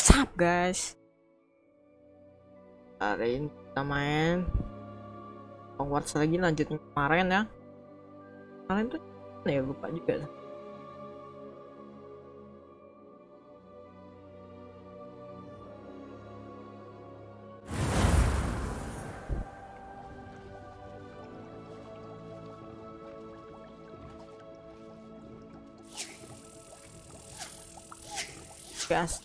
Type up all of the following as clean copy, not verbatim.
What's up guys, hari ini kita main Hogwarts lagi, lanjutin kemarin ya. Kemarin tuh mana ya, lupa juga. Guys,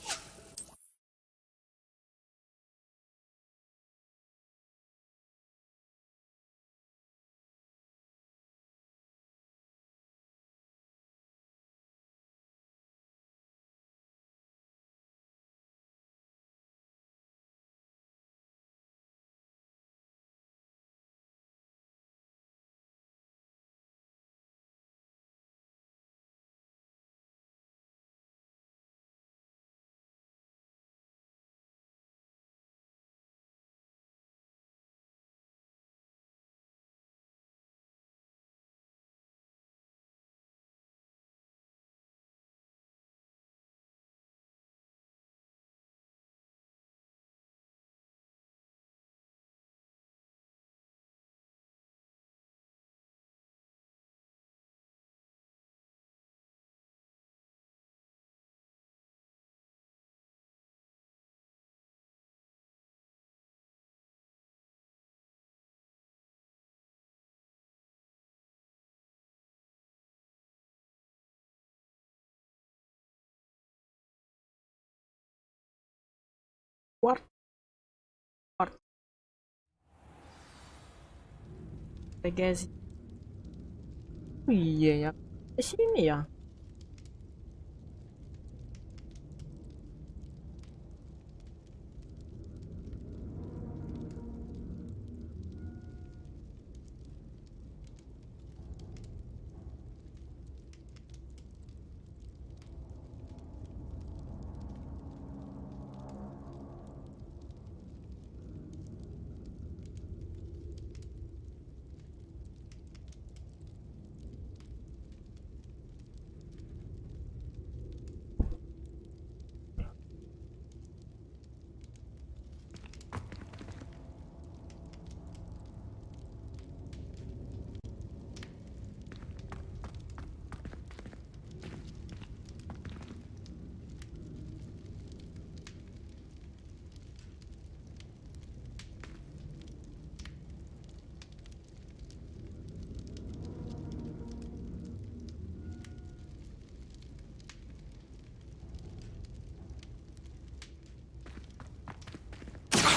what? Guys, oh iya ya, di sini ya.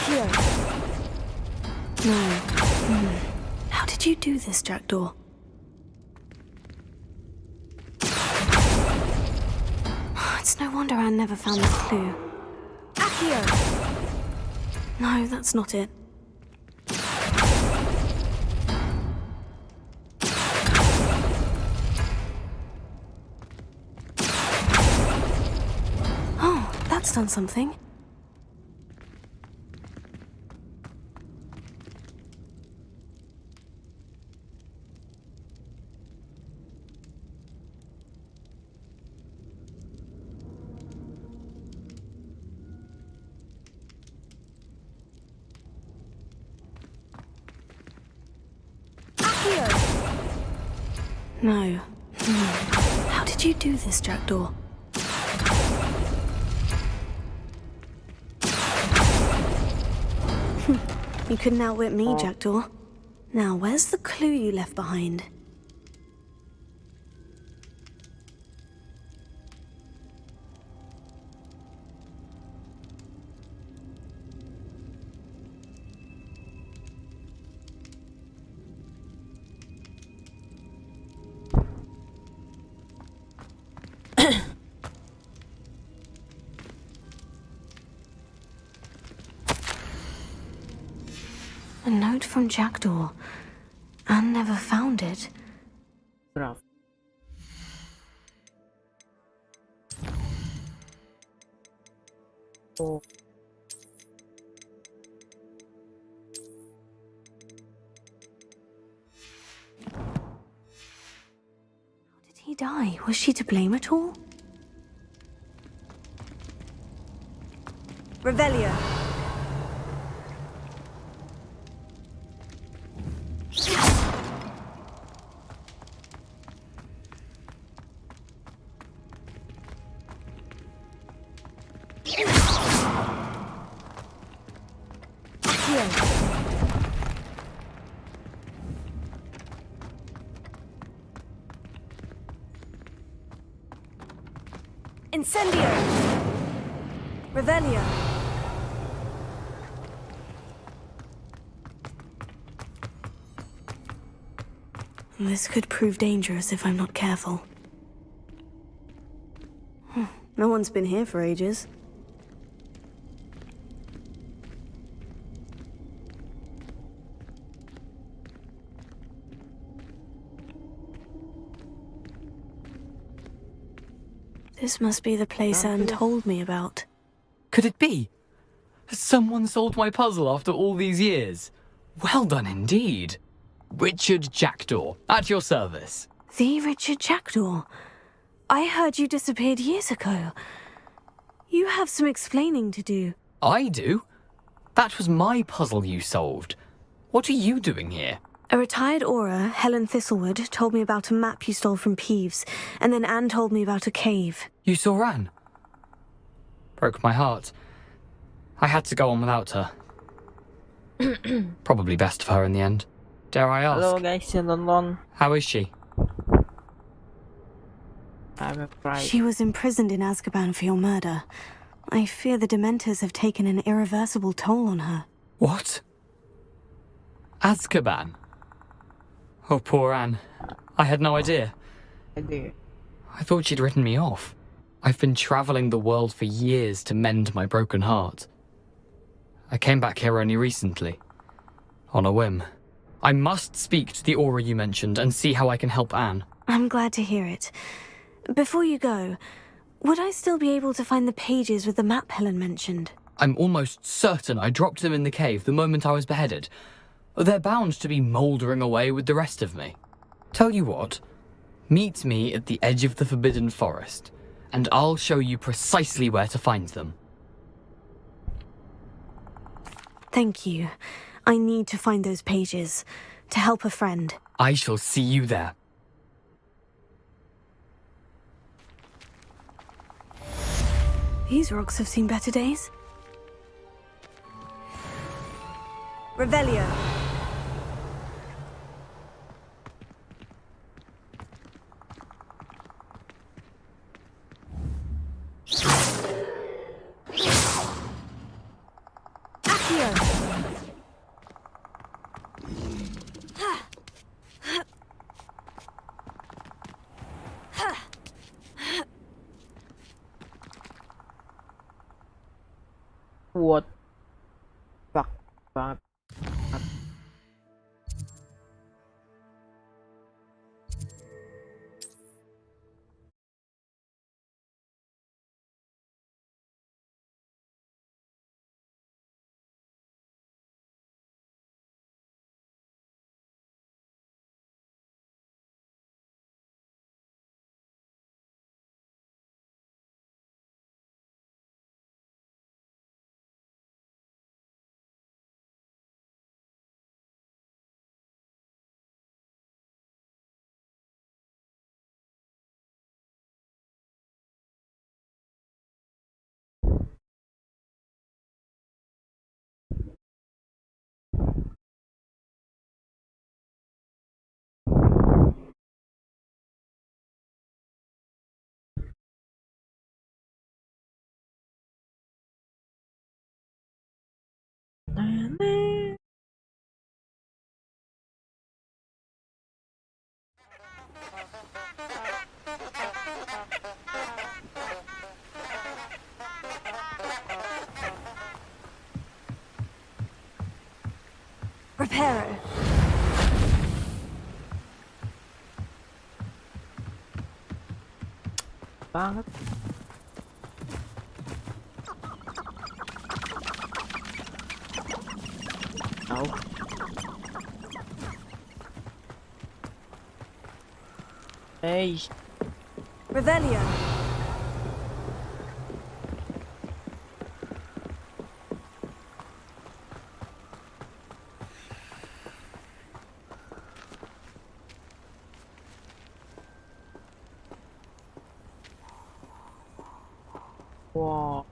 Here. No. How did you do this, Jackdaw? It's no wonder Anne never found this clue. Accio! No, that's not it. Oh, that's done something. No. How did you do this, Jackdaw? You couldn't outwit me, Jackdaw. Now, where's the clue you left behind? A note from Jackdaw. Anne never found it. Berapa? Oh. How did he die? Was she to blame at all? Revelio. Incendio! Revelio! This could prove dangerous if I'm not careful. No one's been here for ages. This must be the place Anne told me about. Could it be? Has someone solved my puzzle after all these years? Well done indeed. Richard Jackdaw, at your service. The Richard Jackdaw? I heard you disappeared years ago. You have some explaining to do. I do? That was my puzzle you solved. What are you doing here? A retired Aura, Helen Thistlewood, told me about a map you stole from Peeves, and then Anne told me about a cave. You saw Anne? Broke my heart. I had to go on without her. Probably best for her in the end. Dare I ask? Halo guys yang nonton. How is she? I'm afraid. She was imprisoned in Azkaban for your murder. I fear the Dementors have taken an irreversible toll on her. What? Azkaban? Oh, poor Anne. I had no idea. I thought she'd written me off. I've been traveling the world for years to mend my broken heart. I came back here only recently. On a whim. I must speak to the Aura you mentioned and see how I can help Anne. I'm glad to hear it. Before you go, would I still be able to find the pages with the map Helen mentioned? I'm almost certain I dropped them in the cave the moment I was beheaded. They're bound to be mouldering away with the rest of me. Tell you what, meet me at the edge of the Forbidden Forest, and I'll show you precisely where to find them. Thank you. I need to find those pages, to help a friend. I shall see you there. These rocks have seen better days. Revelio. What? Fuck banget. Pero. Banget. Tahu. Hey. Revelio. Wow.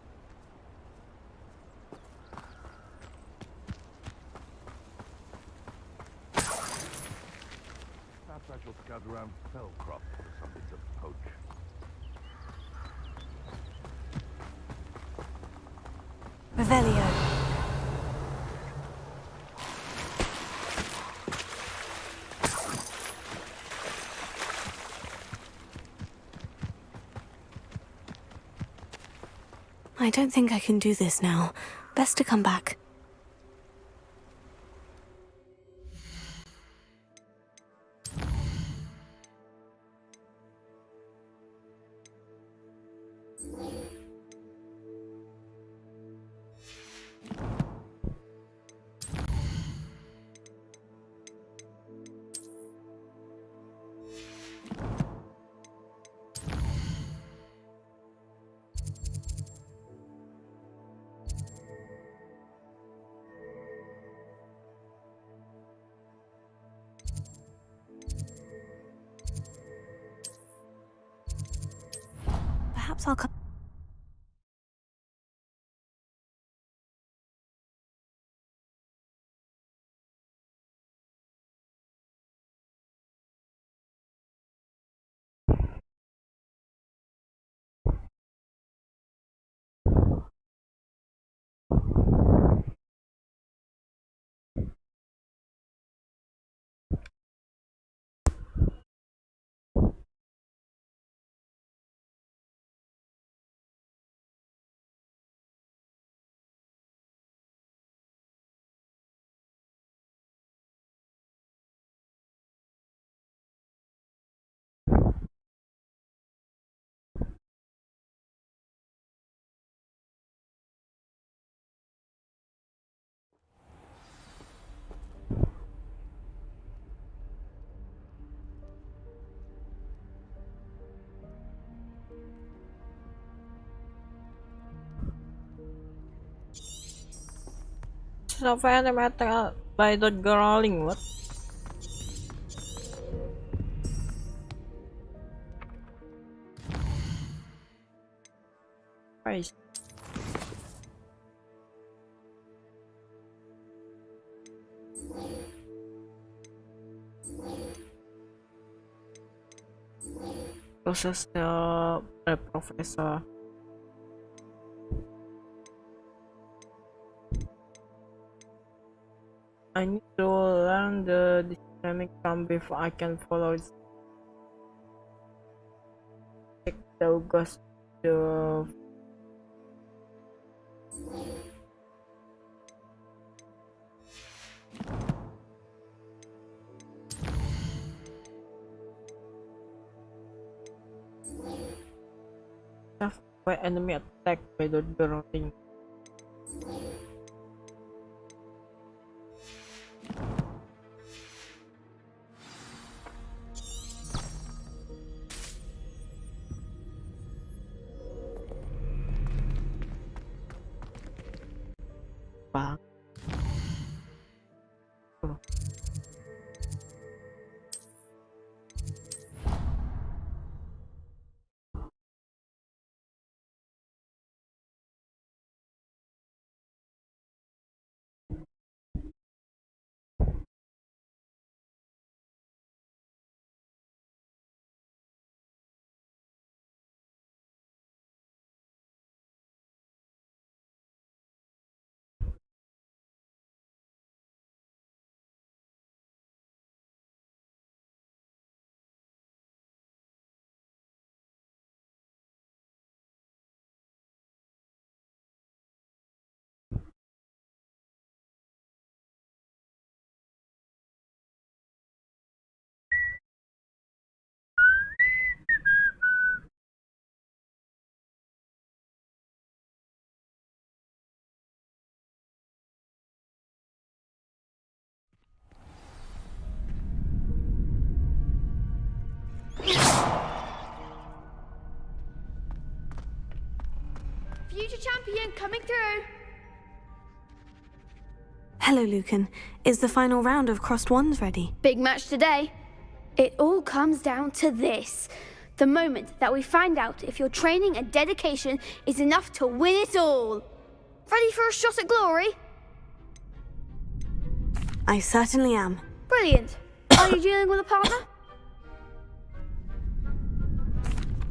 Perhaps I shall scout around Fellcroft for something to poach. Revelio. I don't think I can do this now. Best to come back. Perhaps I'll come. Self animated by the growling. What? Christ. Prosesnya profesor. I need to learn the dynamic from before I can follow it. Check the ghost the by enemy attack by the growling. Bang. champion coming through. Hello, Lucan. Is the final round of Crossed Wands ready? Big match today. It all comes down to this. The moment that we find out if your training and dedication is enough to win it all. Ready for a shot at glory? I certainly am. Brilliant. Are you dealing with a partner?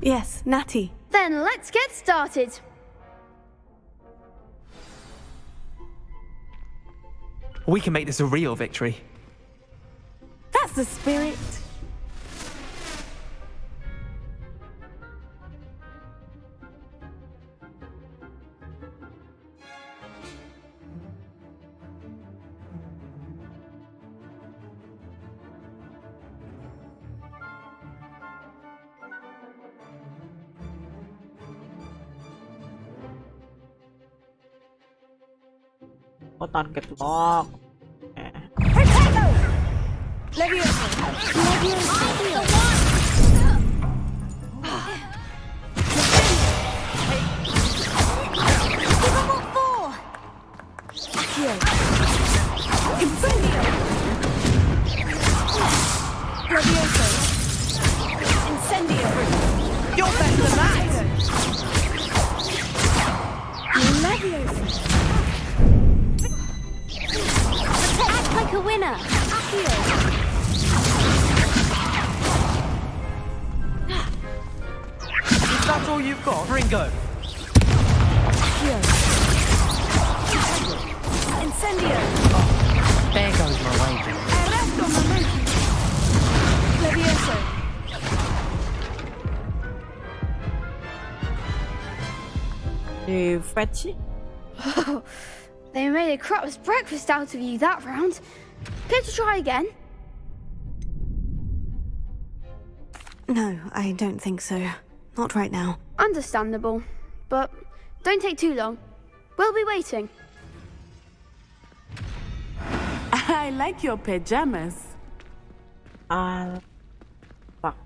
Yes, Natty. Then let's get started. We can make this a real victory. That's the spirit. Oh, target lock. You're better than that! Act like a winner. Is that all you've got? Ringo? Incendio! There goes my wager. Levioso! You fetchy? They made a crap's breakfast out of you that round. Care to try again? No, I don't think so. Not right now. Understandable. But don't take too long. We'll be waiting. I like your pajamas. Fuck.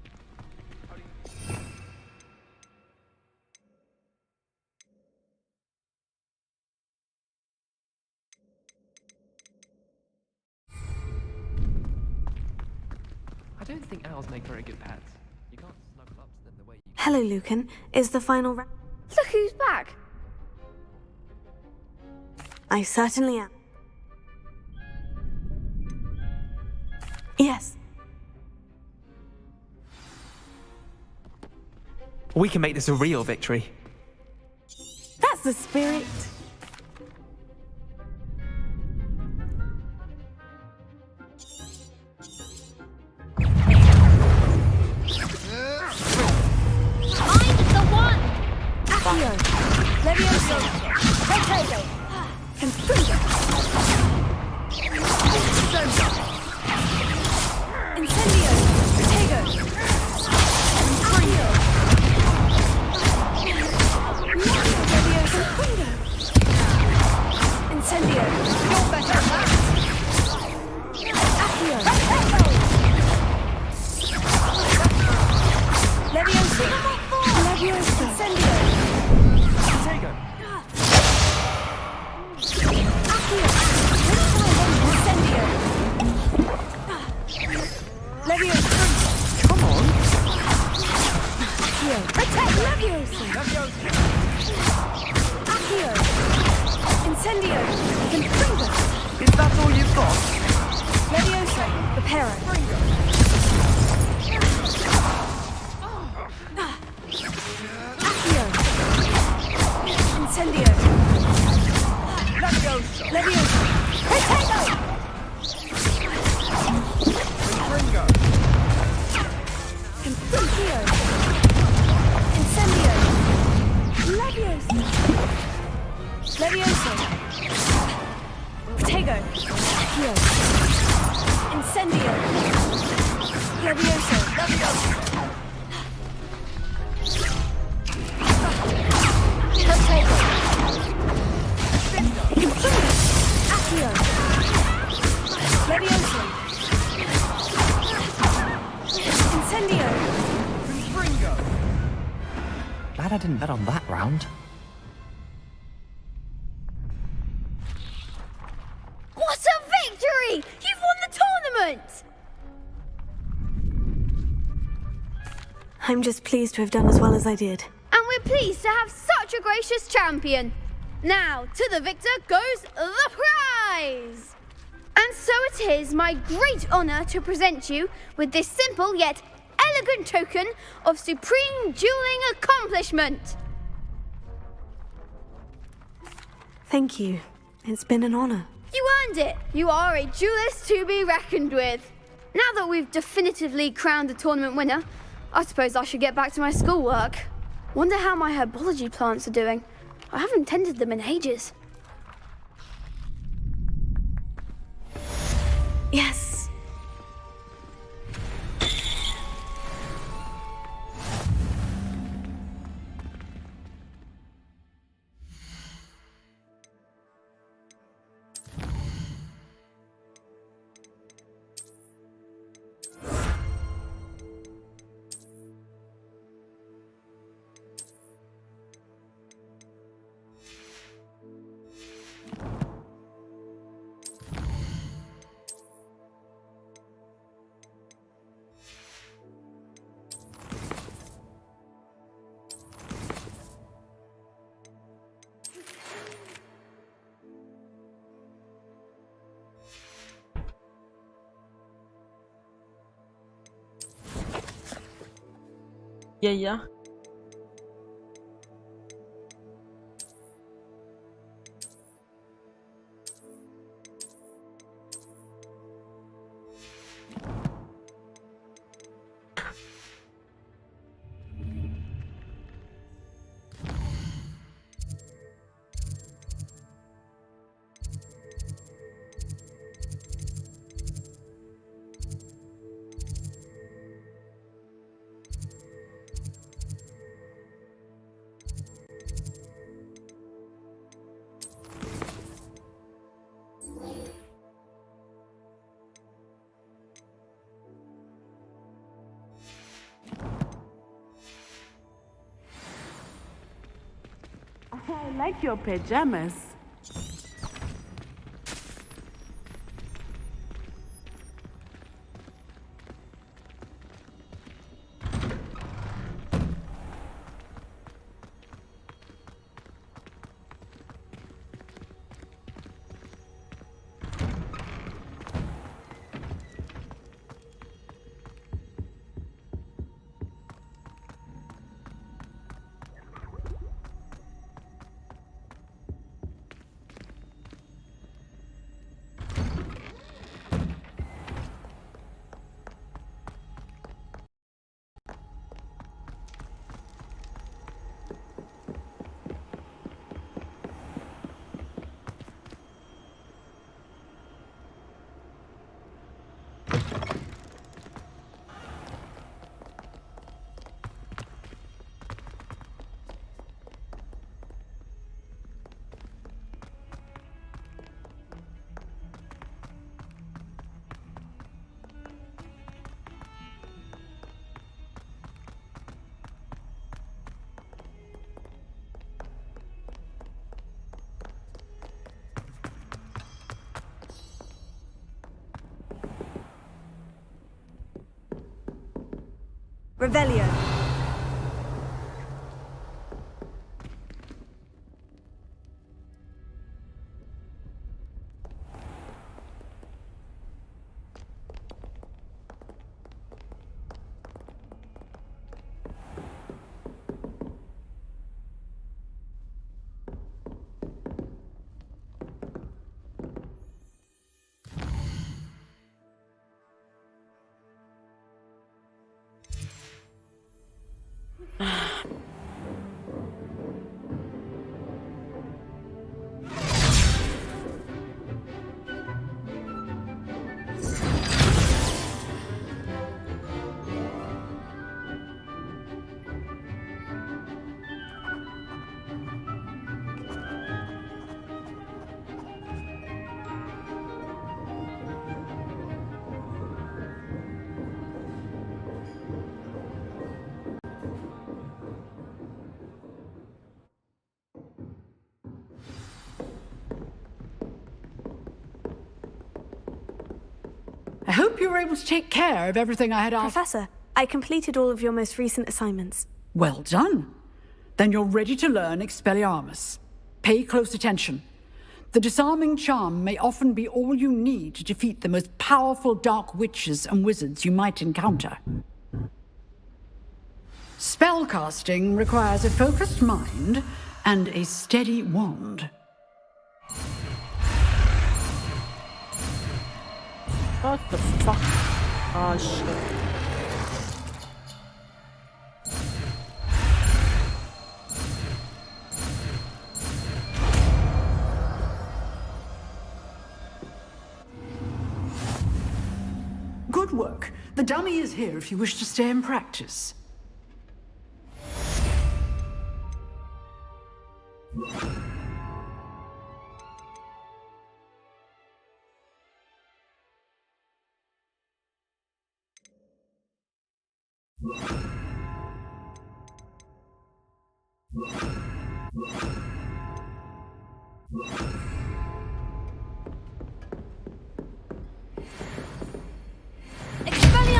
I don't think owls make very good pets. You can't snuggle up to them the way you... Hello, Lucan. Is the final round? Look who's back. I certainly am. Yes. We can make this a real victory. That's the spirit. I'm the one. Accio. Levioso. Potato. Confringo. Incendio. Potato. Confringo. Levioso. Confringo. Incendio. You're better than that. Accio. Levioso. Levioso. Incendio. Potato! Accio. Incendio. Levioso. Come on! Accio. Attack. Levioso. Accio. Incendio. Confringo. Is that all you've got? Levioso. Reparo. Accio. Incendio. Levioso! Levioso. Potato. Ringo! Confringo. Incendio. Levioso. Levioso. Potato. Accio. Incendio. Levioso. Potato. Confringo. Accio. Levioso. Incendio. Ringo! Glad I didn't bet on that round. I'm just pleased to have done as well as I did. And we're pleased to have such a gracious champion. Now, to the victor goes the prize! And so it is my great honour to present you with this simple yet elegant token of supreme dueling accomplishment. Thank you. It's been an honor. You earned it. You are a duelist to be reckoned with. Now that we've definitively crowned the tournament winner, I suppose I should get back to my schoolwork. Wonder how my herbology plants are doing. I haven't tended them in ages. Yes. Iya ya. I like your pajamas. Revelio. I hope you were able to take care of everything I had asked. Professor, I completed all of your most recent assignments. Well done. Then you're ready to learn Expelliarmus. Pay close attention. The disarming charm may often be all you need to defeat the most powerful dark witches and wizards you might encounter. Spellcasting requires a focused mind and a steady wand. What the fuck? Oh shit. Good work. The dummy is here if you wish to stay and practice.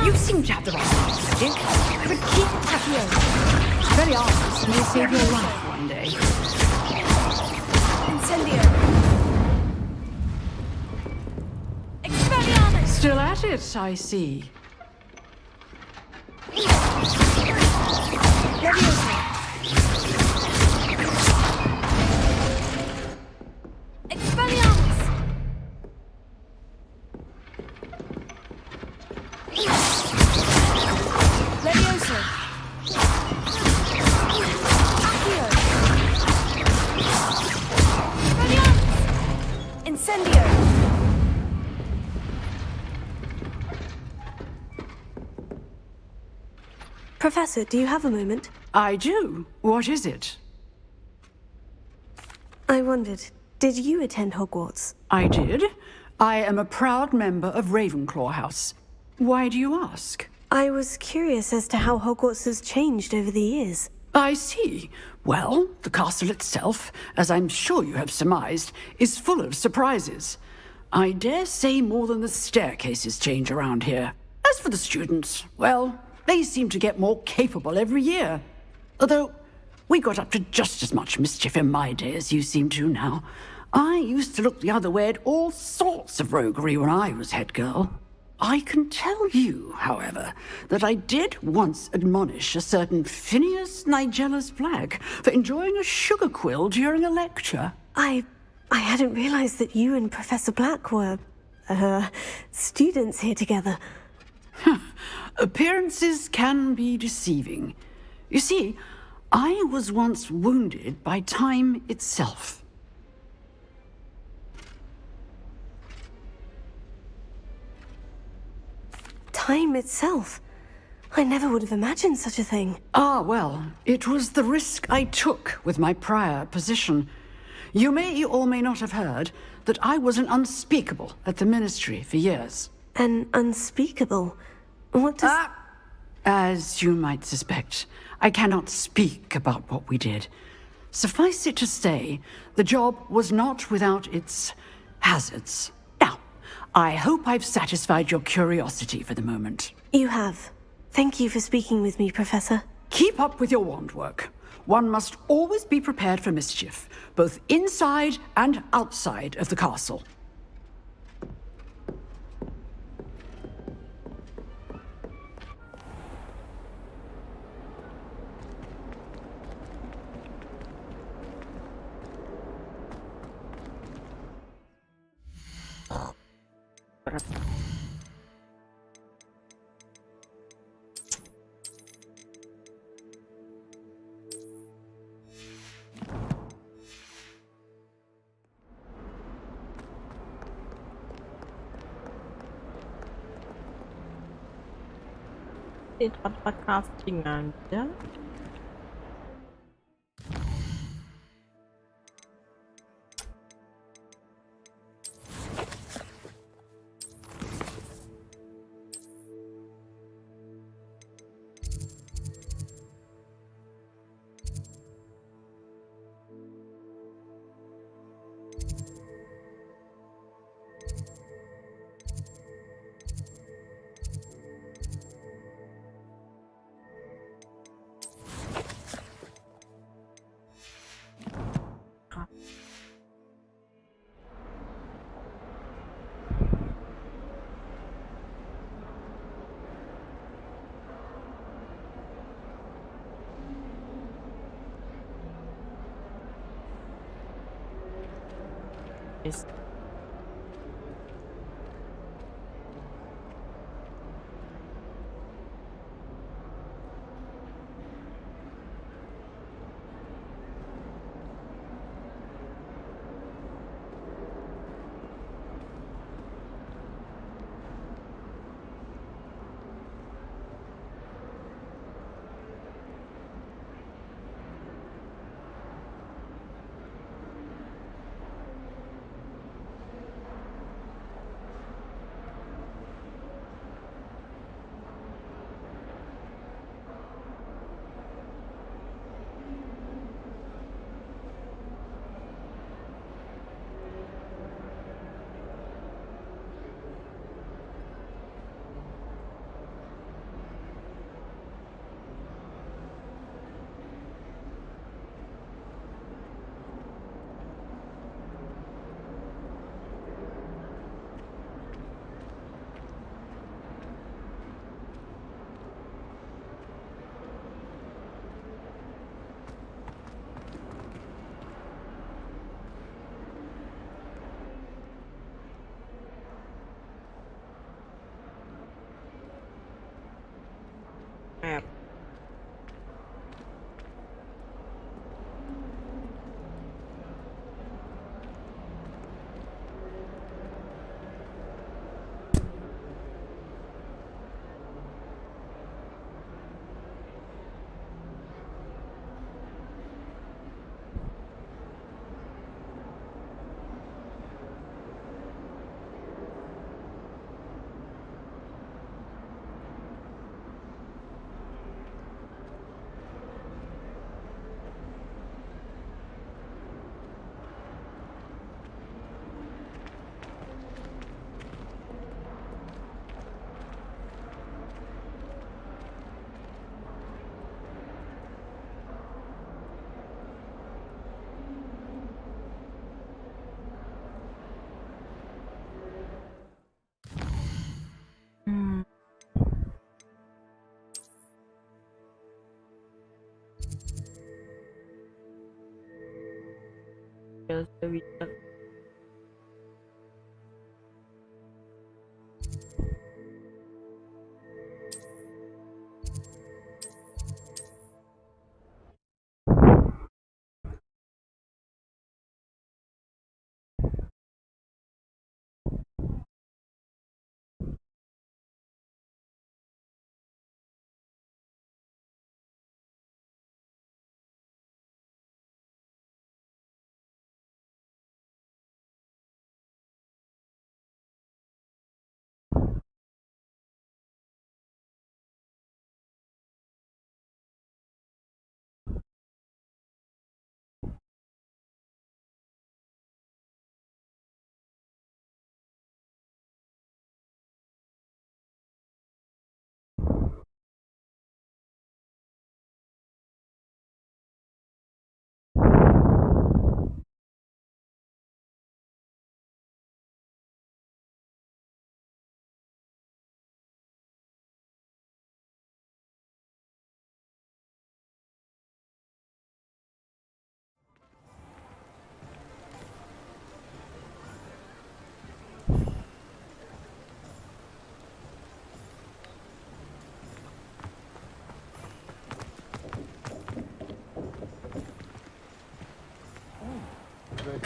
You seem to have the right stick, but keep it at your own. Expelliarmus may save your life one day. Incendio. Expelliarmus! Still at it, I see. Leviosa. Expelliarmus! Leviosa. Accio. Expelliarmus! Incendio. Professor, do you have a moment? I do. What is it? I wondered, did you attend Hogwarts? I did. I am a proud member of Ravenclaw House. Why do you ask? I was curious as to how Hogwarts has changed over the years. I see. Well, the castle itself, as I'm sure you have surmised, is full of surprises. I dare say more than the staircases change around here. As for the students, well, they seem to get more capable every year. Although, we got up to just as much mischief in my day as you seem to now. I used to look the other way at all sorts of roguery when I was head girl. I can tell you, however, that I did once admonish a certain Phineas Nigella's Black for enjoying a sugar quill during a lecture. I hadn't realized that you and Professor Black were, students here together. Appearances can be deceiving. You see, I was once wounded by time itself. Time itself? I never would have imagined such a thing. Ah, well, it was the risk I took with my prior position. You may or may not have heard that I was an unspeakable at the Ministry for years. An unspeakable? What does... As you might suspect, I cannot speak about what we did. Suffice it to say, the job was not without its hazards. Now, I hope I've satisfied your curiosity for the moment. You have. Thank you for speaking with me, Professor. Keep up with your wand work. One must always be prepared for mischief, both inside and outside of the castle. Di tempat crafting aja. Yes. Map. Bisa bisa.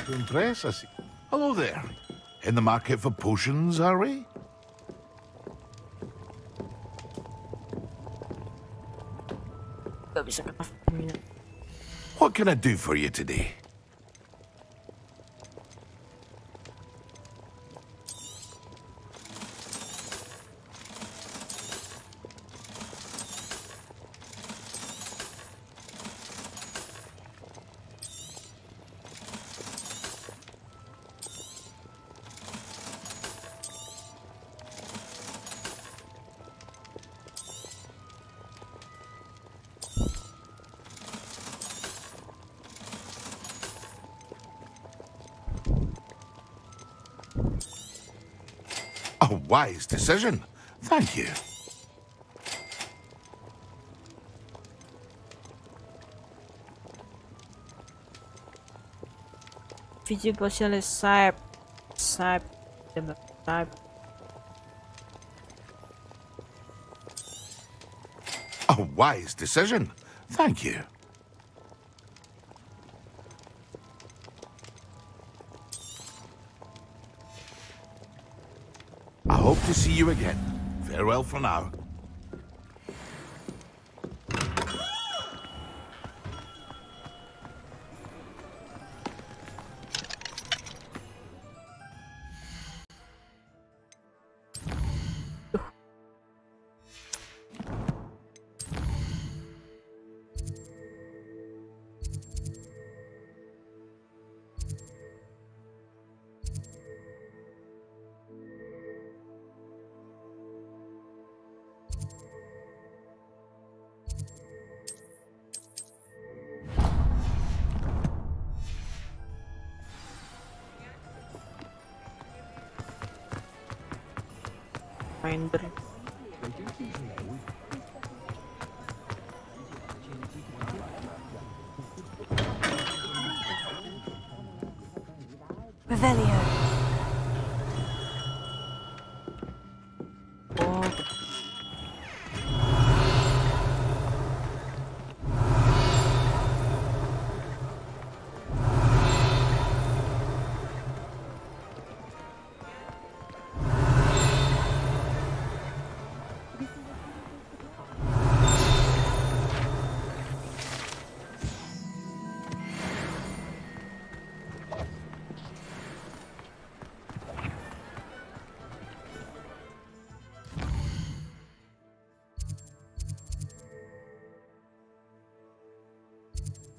To impress us. Hello there. In the market for potions, are we? Gak bisa craft minyak. What can I do for you today? A wise decision. Thank you. Visible save. Save. Save. A wise decision. Thank you. I hope to see you again. Farewell for now. Finder. Revelio. Oh,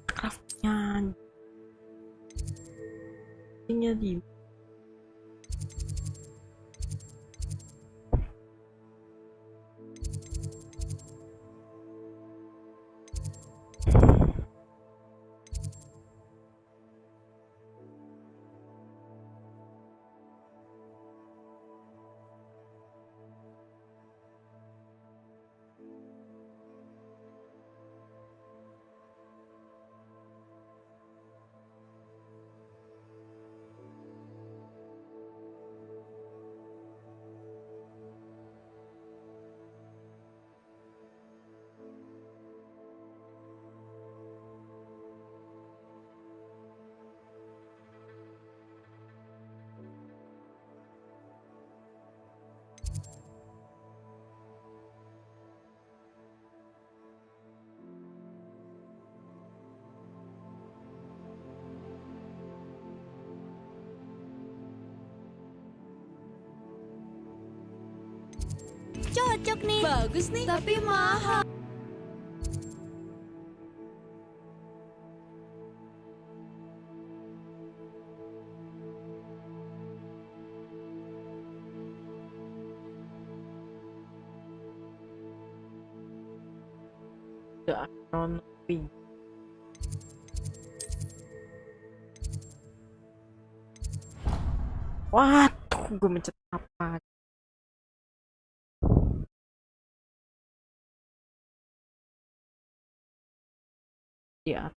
craftnya. Ini di. Cocok nih. Bagus nih. Tapi mahal. The Iron Wing. Waduh, gue mencet apa? Ya.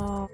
Oh.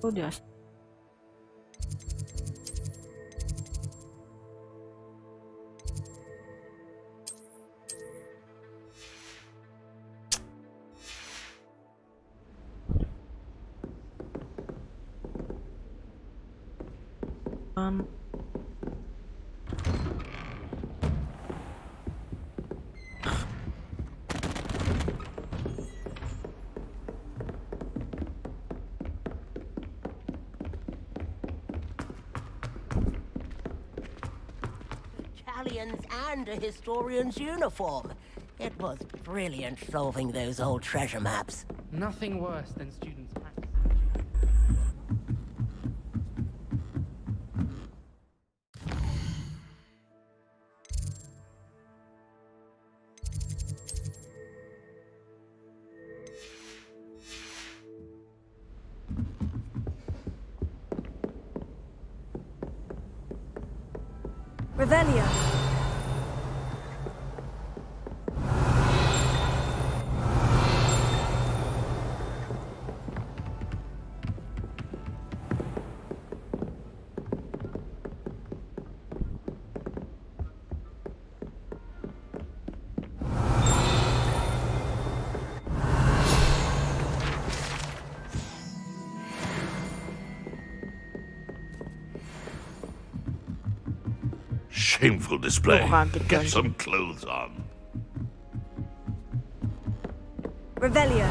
Oh, dia. And a historian's uniform. It was brilliant solving those old treasure maps. Nothing worse than students practicing. Revelio. Shameful display. Oh, kaget Get kan. some clothes on. Revelio.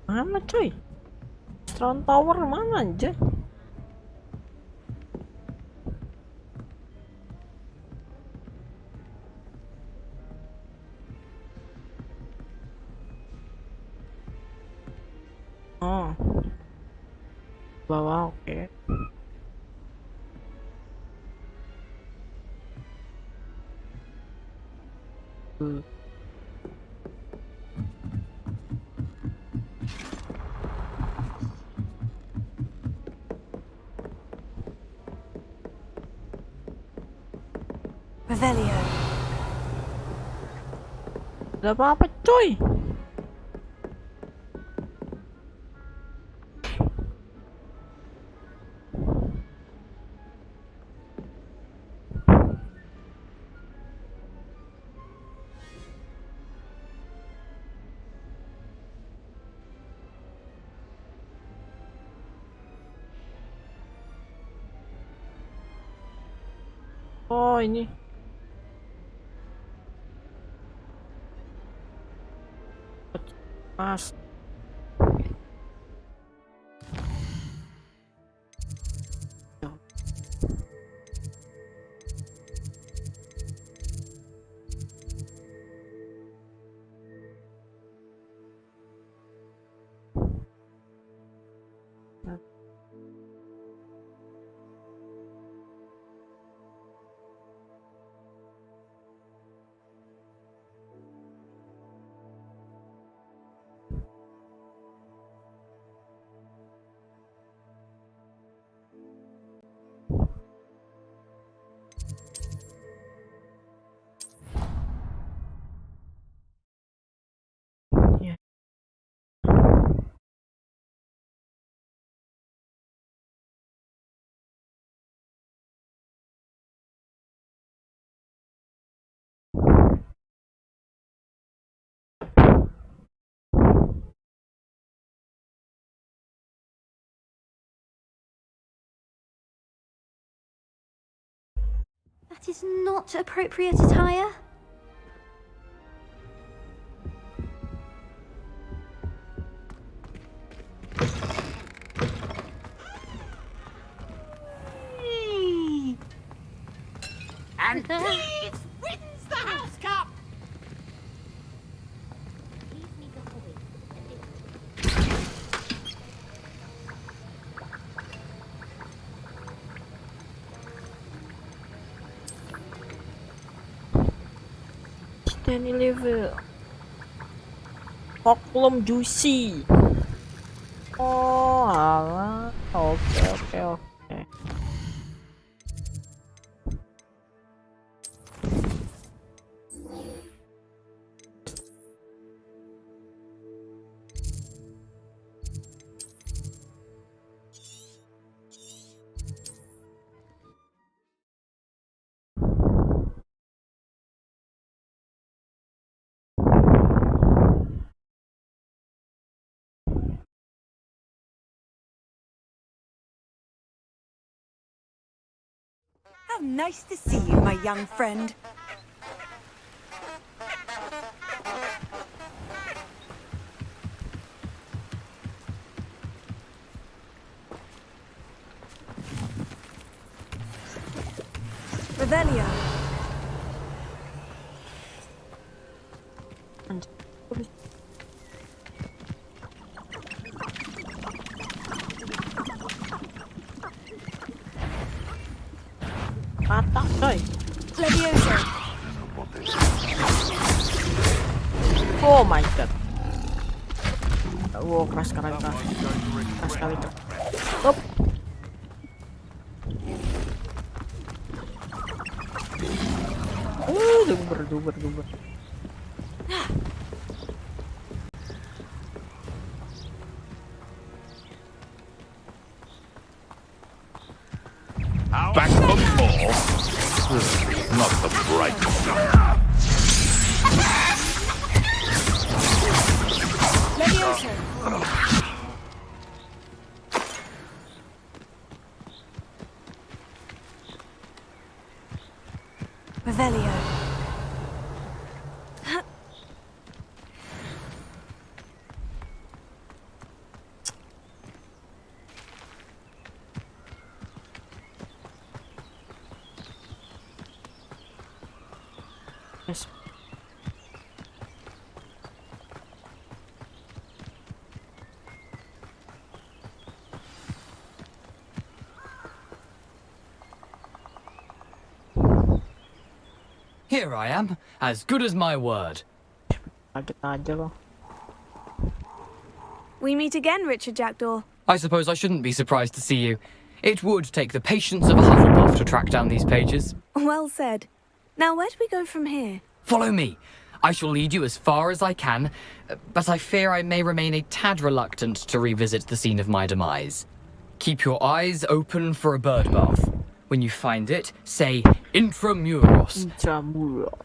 Mana cuy? Strong Tower mana anjir? Oh, bawah, oke. Revelio. Ada apa-apa cuy? Oh, ini. Mas. Ya. That is not appropriate attire. And Leeds wins the House Cup! Danny level. Poklum juicy. Oh, alah. Oke. How nice to see you, my young friend. Revelio. Patah coy. Levioso. Oh my god. Wow, keras sekali. Stop. Duber. Back for more. Not the bright. Levioso. Revelio. Yes. Here I am, as good as my word. Kaget aja loh. We meet again, Richard Jackdaw. I suppose I shouldn't be surprised to see you. It would take the patience of a Hufflepuff to track down these pages. Well said. Now, where do we go from here? Follow me. I shall lead you as far as I can, but I fear I may remain a tad reluctant to revisit the scene of my demise. Keep your eyes open for a bird bath. When you find it, say Intramuros.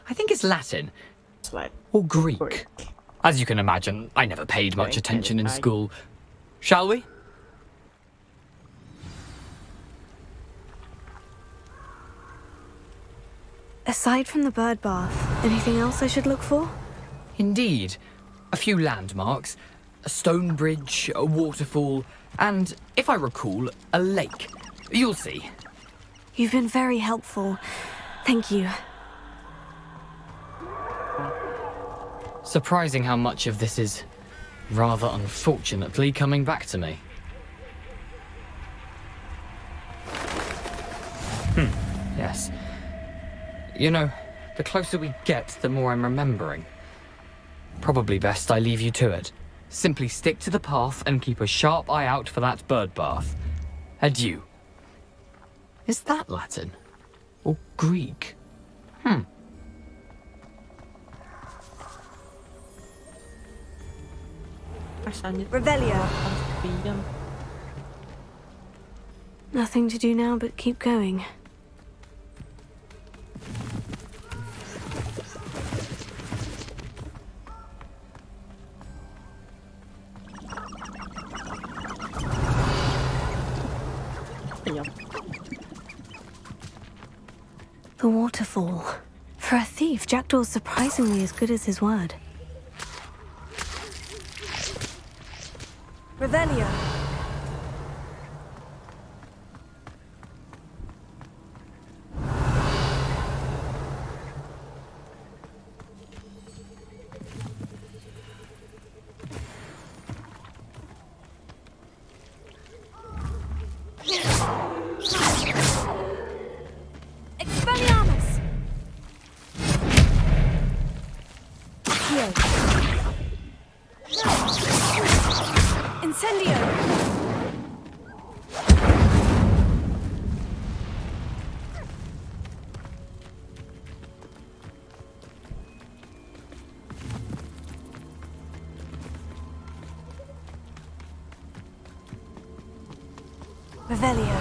I think it's Latin. Or Greek. As you can imagine, I never paid much attention in school. Shall we? Aside from the bird bath, anything else I should look for? Indeed. A few landmarks. A stone bridge, a waterfall, and, if I recall, a lake. You'll see. You've been very helpful. Thank you. Surprising how much of this is, rather unfortunately, coming back to me. Yes. You know, the closer we get, the more I'm remembering. Probably best I leave you to it. Simply stick to the path and keep a sharp eye out for that bird bath. Adieu. Is that Latin? Or Greek? Revelio. Nothing to do now but keep going. The waterfall. For a thief, Jackdaw's surprisingly as good as his word. Revelio. Expelliarmus! Revelio.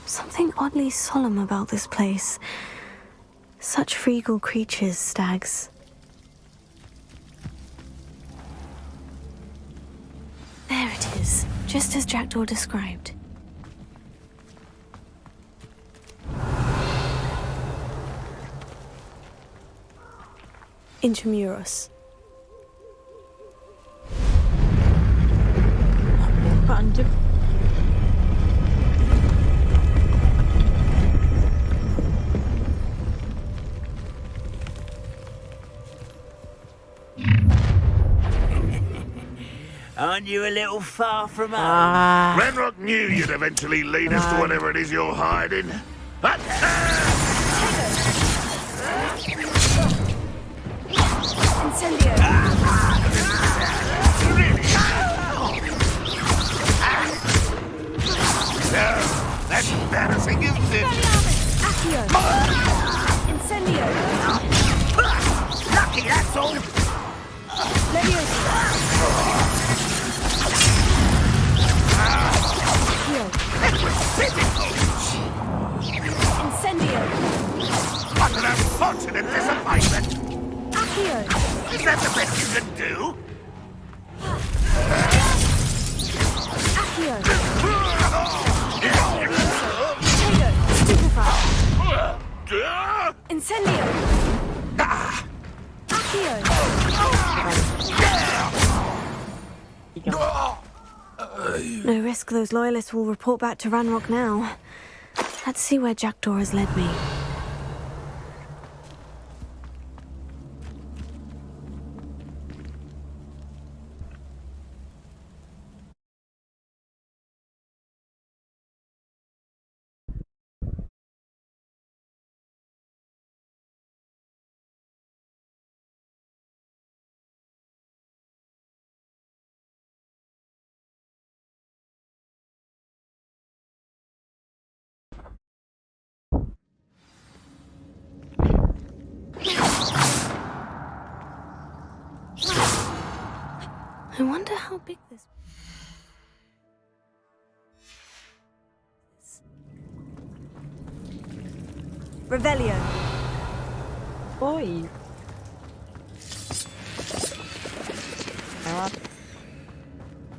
Something oddly solemn about this place. Such regal creatures, stags. There it is, just as Jackdaw described. Intramuros. Apa anjir? Aren't you a little far from home? Ranrock knew you'd eventually lead us to whatever it is you're hiding. Incendio. That's embarrassing, isn't it? Accio. Incendio. Lucky, that's all. Leviosa. Accio. Incendio. What an unfortunate disappointment! Accio. Is that the best you can do? Accio. Tego. Stupefy. Incendio. Accio. No risk those loyalists will report back to Ranrock now. Let's see where Jackdaw has led me. I wonder how big this is. Revelio. Oi. Lewat.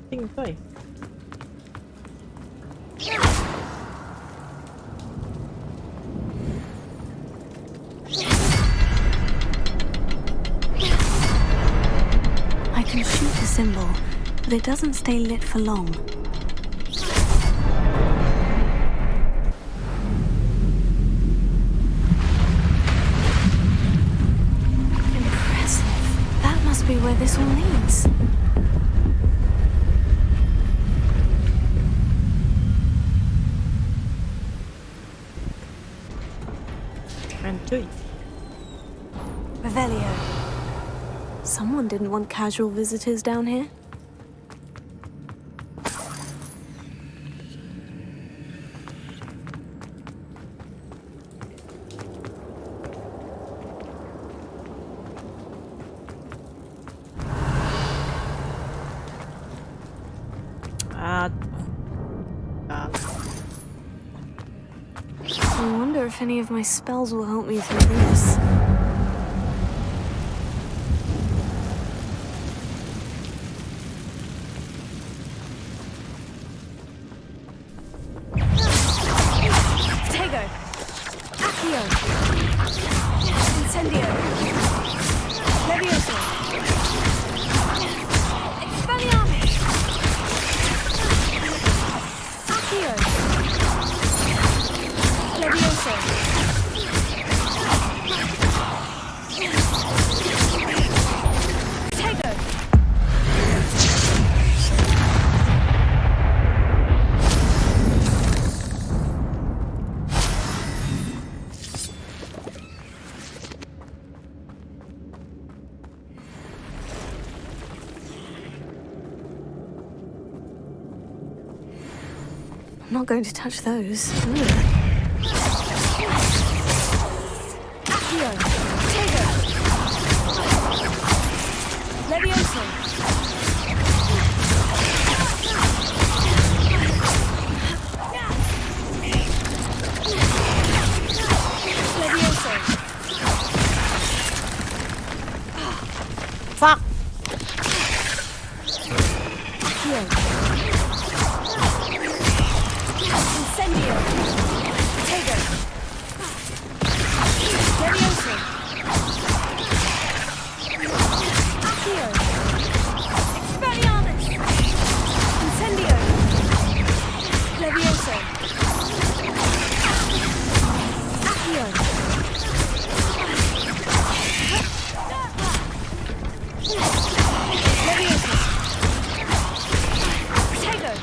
Ting, coy. I can shoot the symbol, but it doesn't stay lit for long. Impressive. That must be where this all leads. And cuy. Revelio. Someone didn't want casual visitors down here. I wonder if any of my spells will help me through this. Tego. Accio. Incendio. Leviosa. Expelliarmus. Accio. Leviosa. Tego. I'm not going to touch those. Accio. Tego. Leviosa. Here. Incendio. Potato. Levioso. Accio. Expelliarmus. Incendio. Levioso. Accio. Levioso. Potato.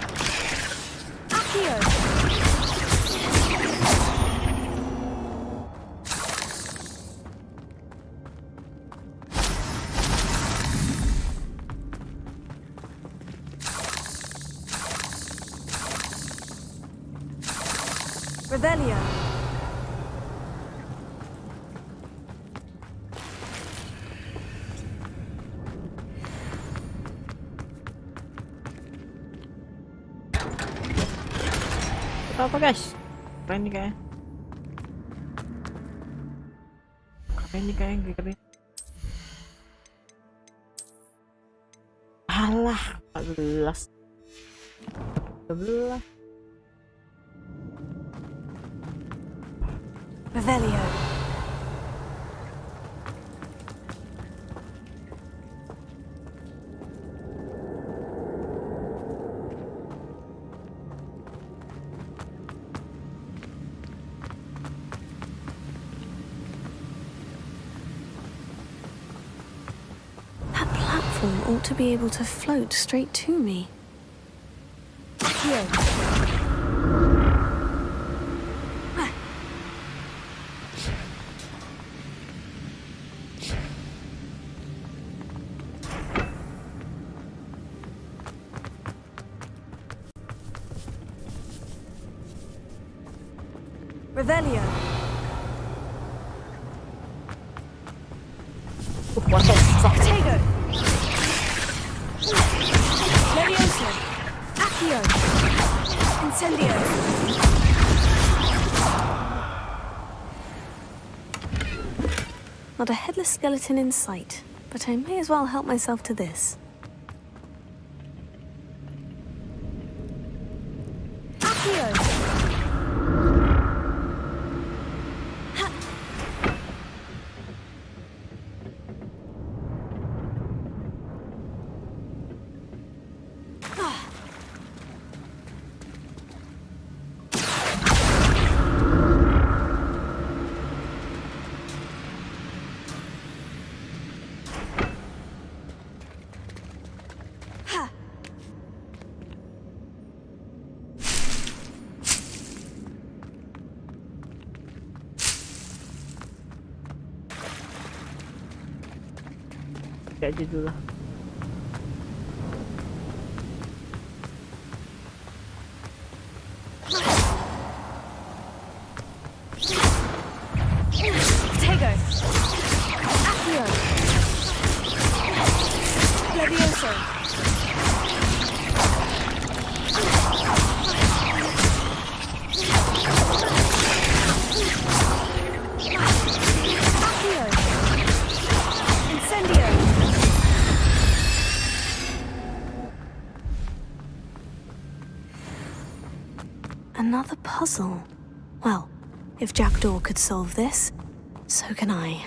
Accio. Revelio. Apa guys? Keren nih kayaknya. Keren nih kayaknya, keren. Alah, 14. 11. Revelio. That platform ought to be able to float straight to me. Here. Revelio. What the fuck? Potato. Levioso. Accio. Incendio. Not a headless skeleton in sight, but I may as well help myself to this. Accio. Aja dulu lah. Potato. Accio. Levioso. Accio. Incendio. Another puzzle. Well, if Jackdaw could solve this, so can I.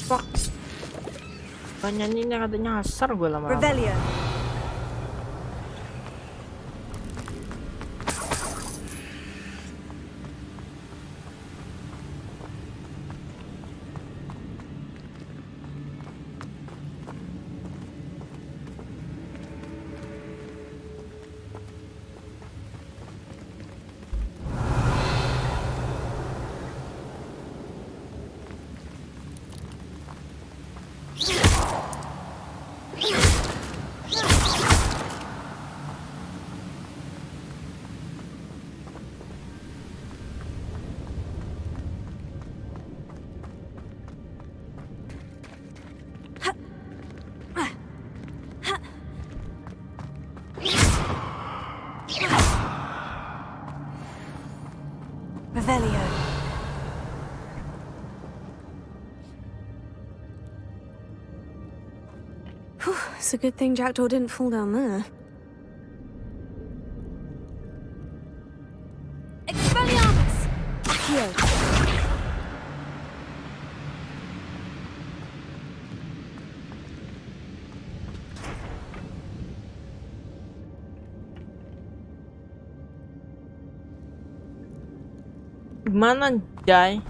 Fuck. Nyanyinya katanya nyasar gue lama-lama. Revelio. Revelio. Whew, it's a good thing Jackdaw didn't fall down there. Expelliarmus! Accio. Gimana, Jai?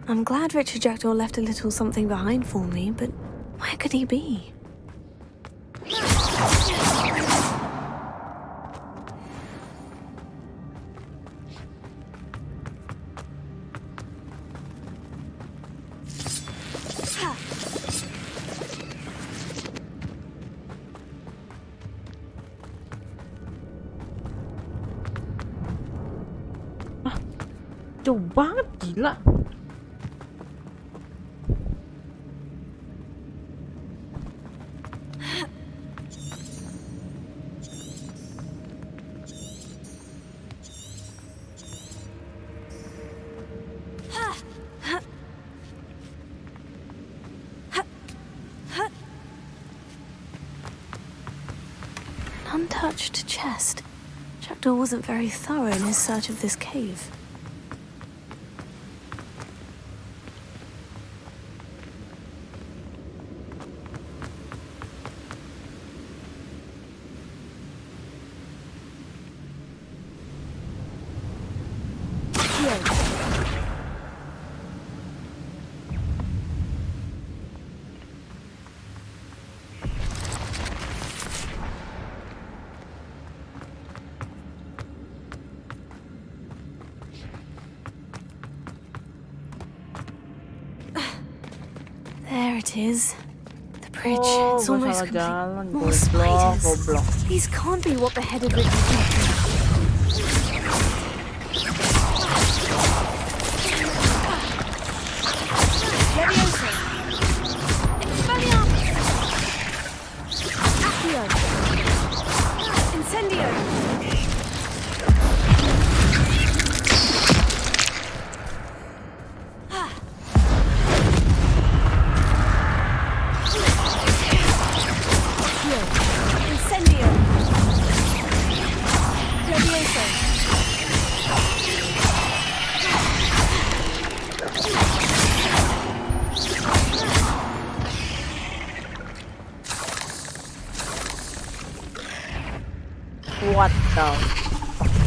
I'm glad Richard Jackdaw left a little something behind for me, but where could he be? Jauh banget, gila. An untouched chest. Jackdaw wasn't very thorough in his search of this cave. There it is. The bridge. Oh, It's almost complete. jalan, More goblok, spiders. goblok. These can't be what the headed Richard What the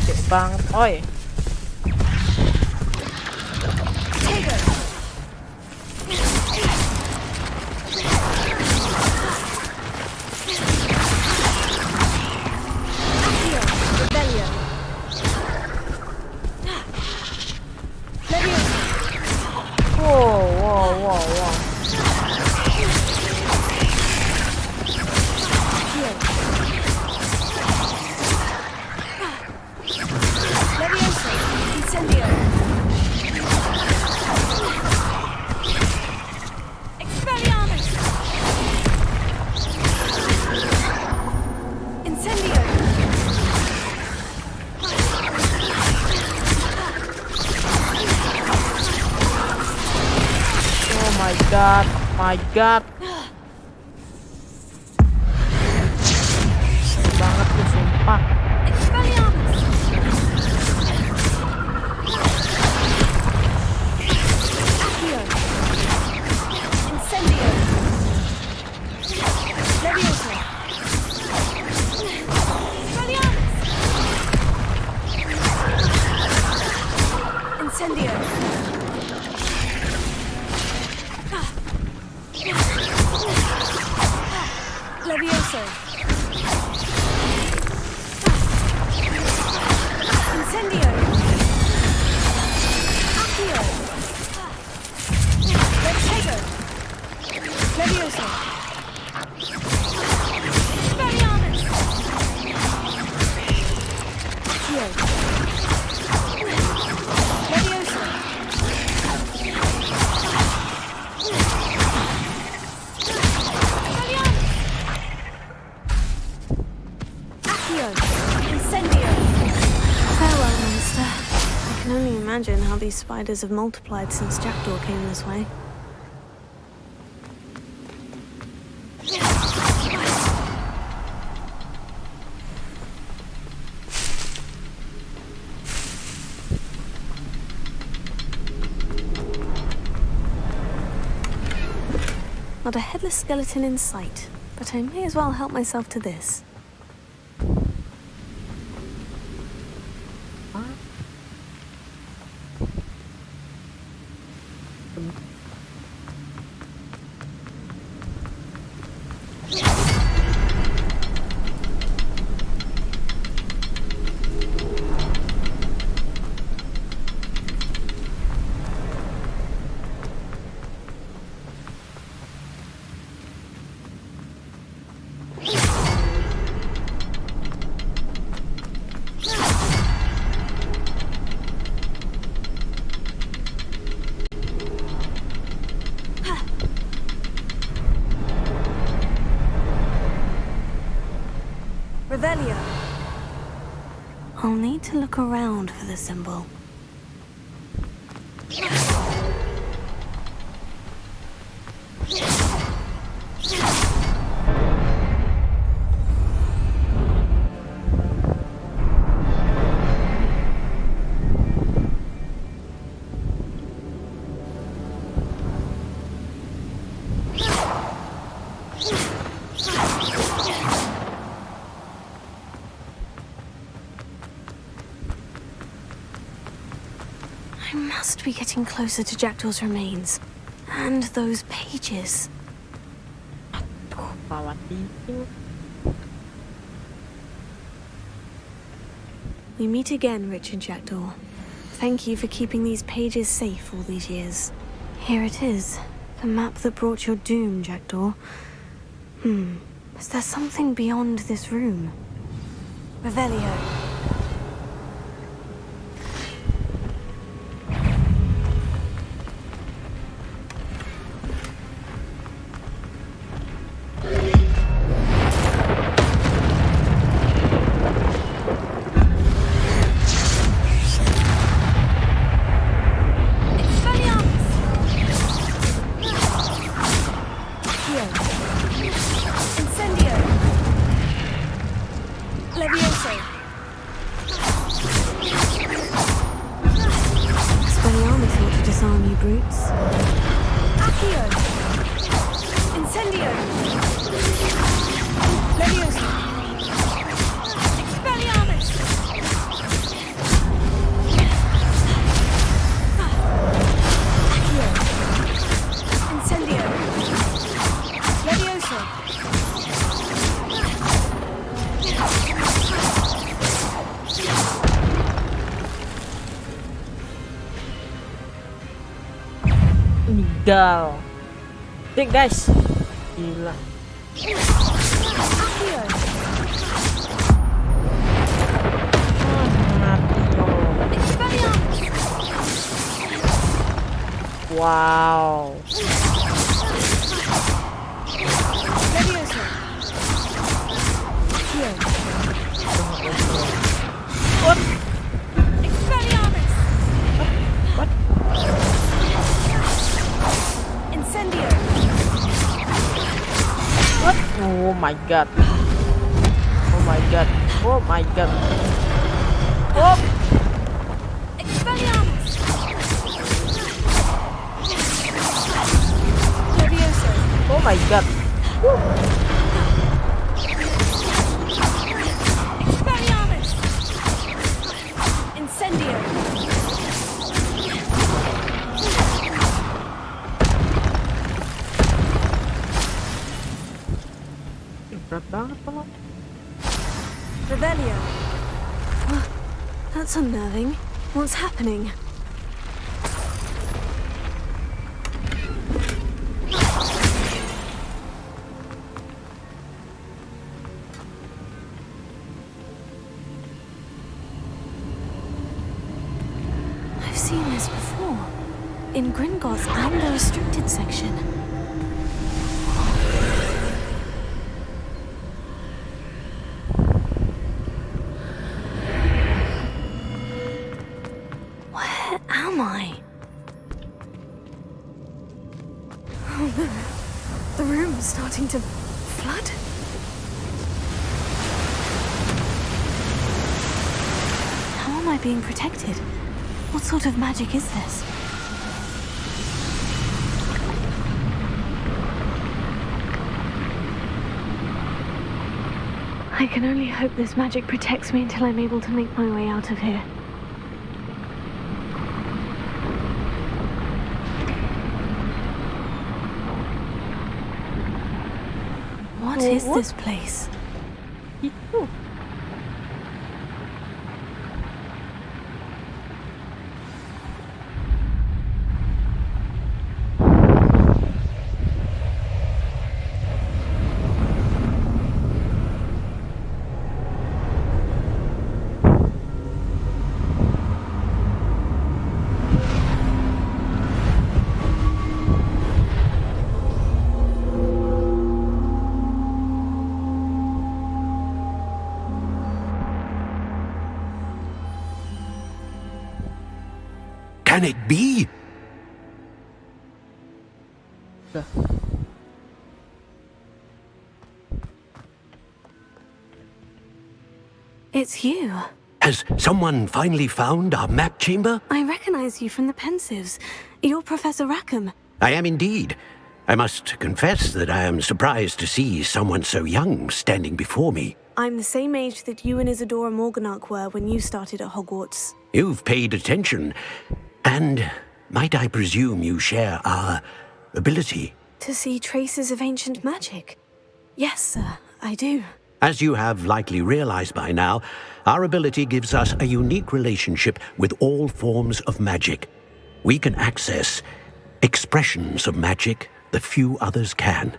gede banget, oi. Wow, wow, My god. Banget tuh sumpah. Expelliarmus! Accio! Incendio! Leviosa! Expelliarmus! Incendio! Levioso! Incendio! Accio! Lexego! Levioso! Expelliarmus! Accio! Levioso! Expelliarmus! Accio! Incendio! Farewell, monster. I can only imagine how these spiders have multiplied since Jackdaw came this way. Not a headless skeleton in sight, but I may as well help myself to this. Revelio. I'll need to look around for the symbol. I must be getting closer to Jackdaw's remains. And those pages. We meet again, Richard Jackdaw. Thank you for keeping these pages safe all these years. Here it is. The map that brought your doom, Jackdaw. Is there something beyond this room? Revelio. Incendio! Levioso! Expelliarmus ought to disarm you brutes. Accio! Incendio! Levioso! Expelliarmus! Accio! Incendio! Levioso! Meninggal. Dik guys. Gila. Wow. What? What? Incendio! What? Oh my god. Oh my god. Oh my god. Oh. Expelliarmus! Levioso! Oh my god. Expelliarmus! Incendio! Berat banget kalau. Revelio! That's unnerving. What's happening? I've seen this before. In Gringotts and the restricted section. Where am I? Oh no. The room's starting to flood. How am I being protected? What sort of magic is this? I can only hope this magic protects me until I'm able to make my way out of here. What is this place? Itu. Can it be? It's you. Has someone finally found our map chamber? I recognize you from the Pensives. You're Professor Rackham. I am indeed. I must confess that I am surprised to see someone so young standing before me. I'm the same age that you and Isadora Morganach were when you started at Hogwarts. You've paid attention. And might I presume you share our ability? To see traces of ancient magic? Yes, sir, I do. As you have likely realized by now, our ability gives us a unique relationship with all forms of magic. We can access expressions of magic that few others can.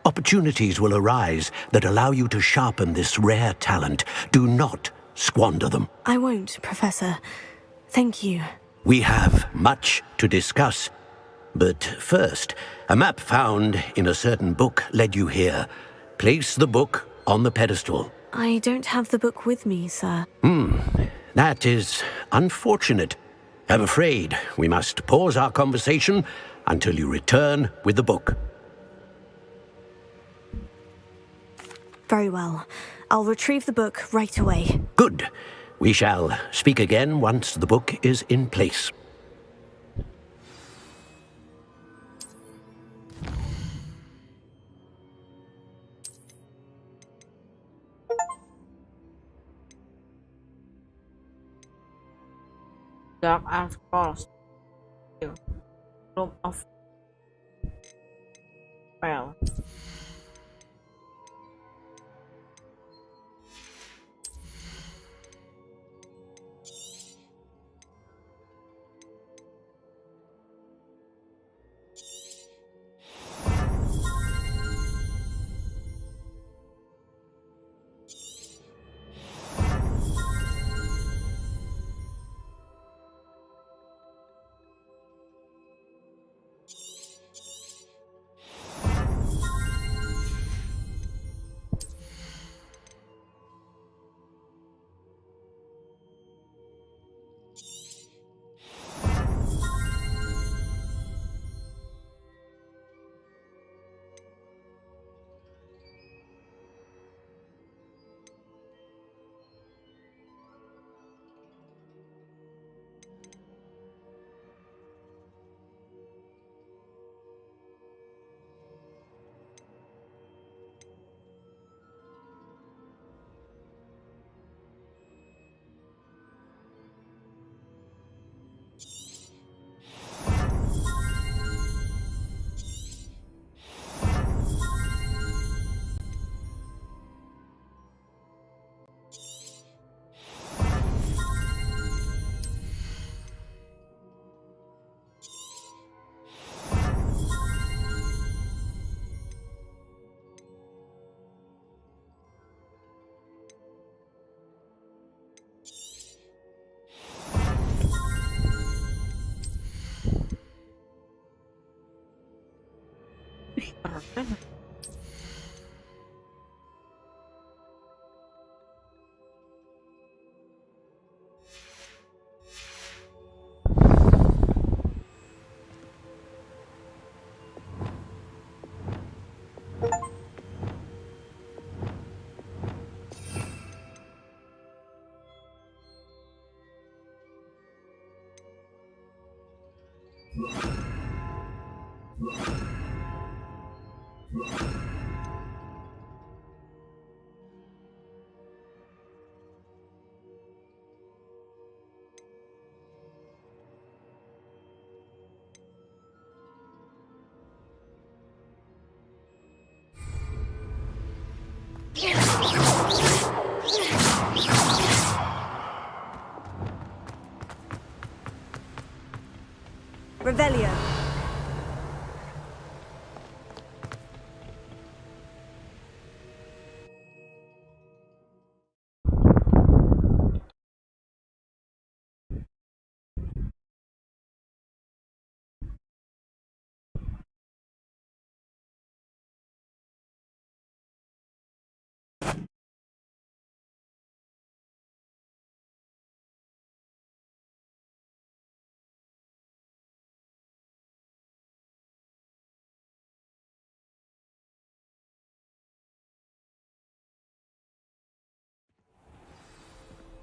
Opportunities will arise that allow you to sharpen this rare talent. Do not squander them. I won't, Professor. Thank you. We have much to discuss. But first, a map found in a certain book led you here. Place the book on the pedestal. I don't have the book with me, sir. That is unfortunate. I'm afraid we must pause our conversation until you return with the book. Very well. I'll retrieve the book right away. Good. We shall speak again once the book is in place. Dark Art Course. Room of Spell. Revelio.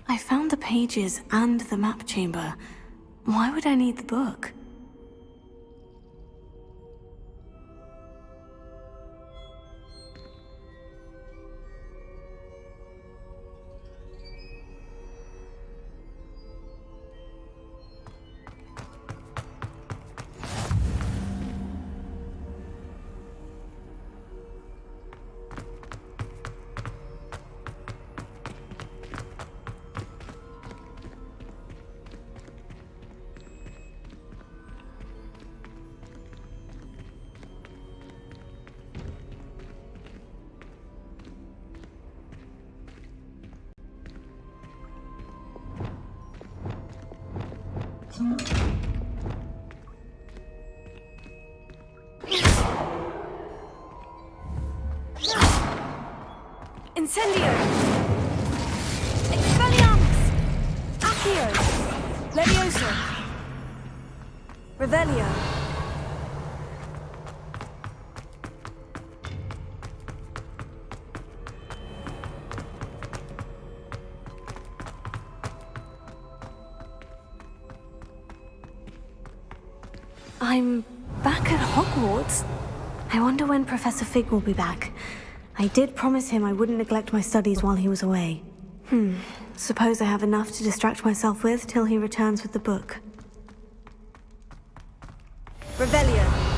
I found the pages and the map chamber. Why would I need the book? Incendio! Expelliarmus! Accio! Levioso! Revelio! I'm back at Hogwarts? I wonder when Professor Fig will be back. I did promise him I wouldn't neglect my studies while he was away. Suppose I have enough to distract myself with till he returns with the book. Revelio.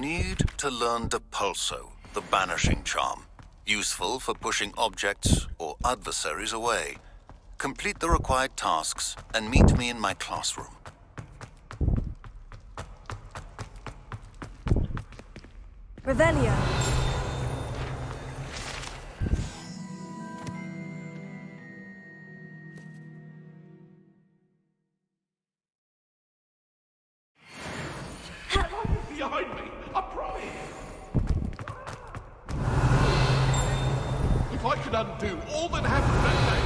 need to learn Depulso, the banishing charm. Useful for pushing objects or adversaries away. Complete the required tasks and meet me in my classroom. Revelio. Behind me, I promise. If I could undo all that happened that day.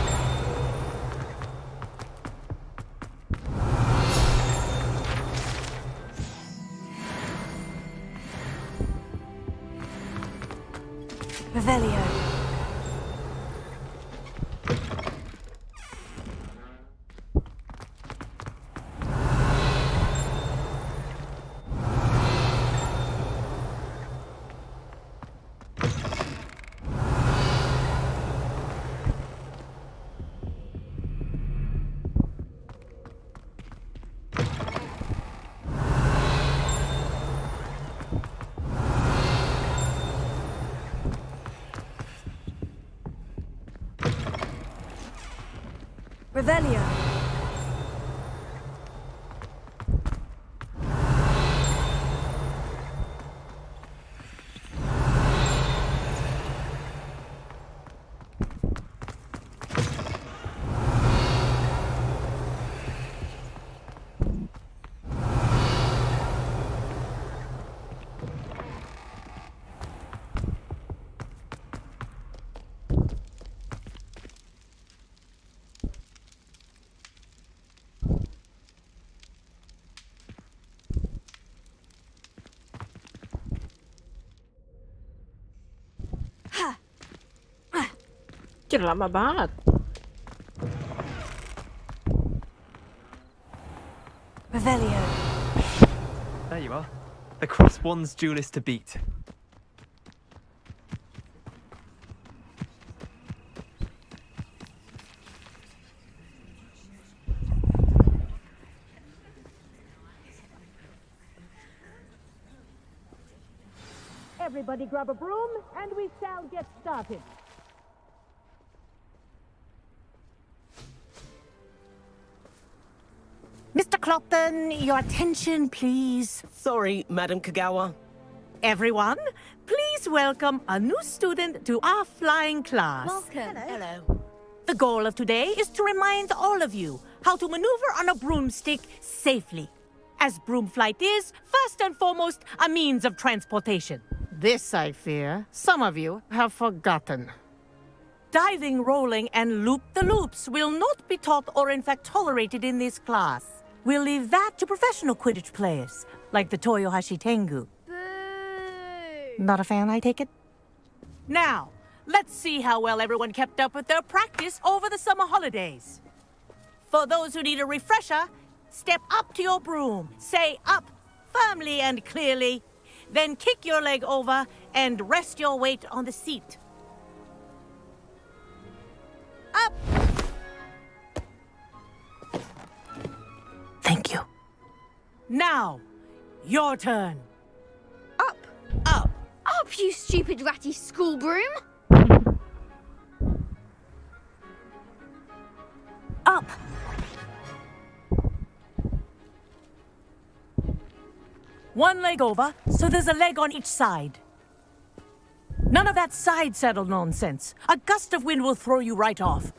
Revelio. Revelio. Anjir, lama banget. Revelio. There you are. The Cross Wands duelist to beat. Everybody grab a broom, and we shall get started. Mr. Clopton, your attention, please. Sorry, Madam Kagawa. Everyone, please welcome a new student to our flying class. Welcome. Hello. The goal of today is to remind all of you how to maneuver on a broomstick safely. As broom flight is, first and foremost, a means of transportation. This, I fear, some of you have forgotten. Diving, rolling, and loop-the-loops will not be taught or in fact tolerated in this class. We'll leave that to professional Quidditch players, like the Toyohashi Tengu. Boo! Not a fan, I take it? Now, let's see how well everyone kept up with their practice over the summer holidays. For those who need a refresher, step up to your broom, say up firmly and clearly, then kick your leg over and rest your weight on the seat. Up! Thank you. Now, your turn. Up! Up! Up, you stupid ratty school broom! Up! One leg over, so there's a leg on each side. None of that side saddle nonsense. A gust of wind will throw you right off.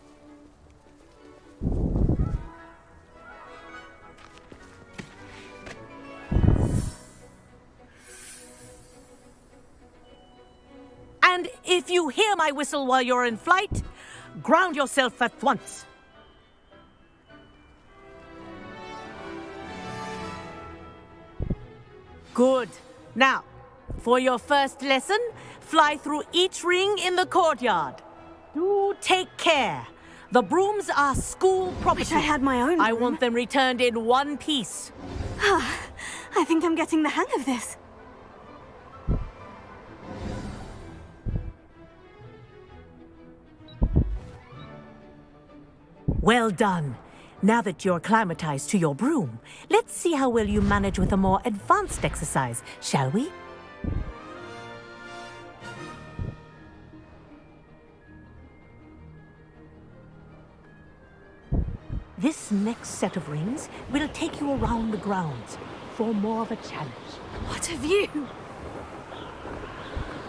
And if you hear my whistle while you're in flight, ground yourself at once. Good. Now, for your first lesson, fly through each ring in the courtyard. Do take care. The brooms are school property. Wish I had my own broom. I want them returned in one piece. I think I'm getting the hang of this. Well done. Now that you're acclimatized to your broom, let's see how well you manage with a more advanced exercise, shall we? This next set of rings will take you around the grounds for more of a challenge. What a view!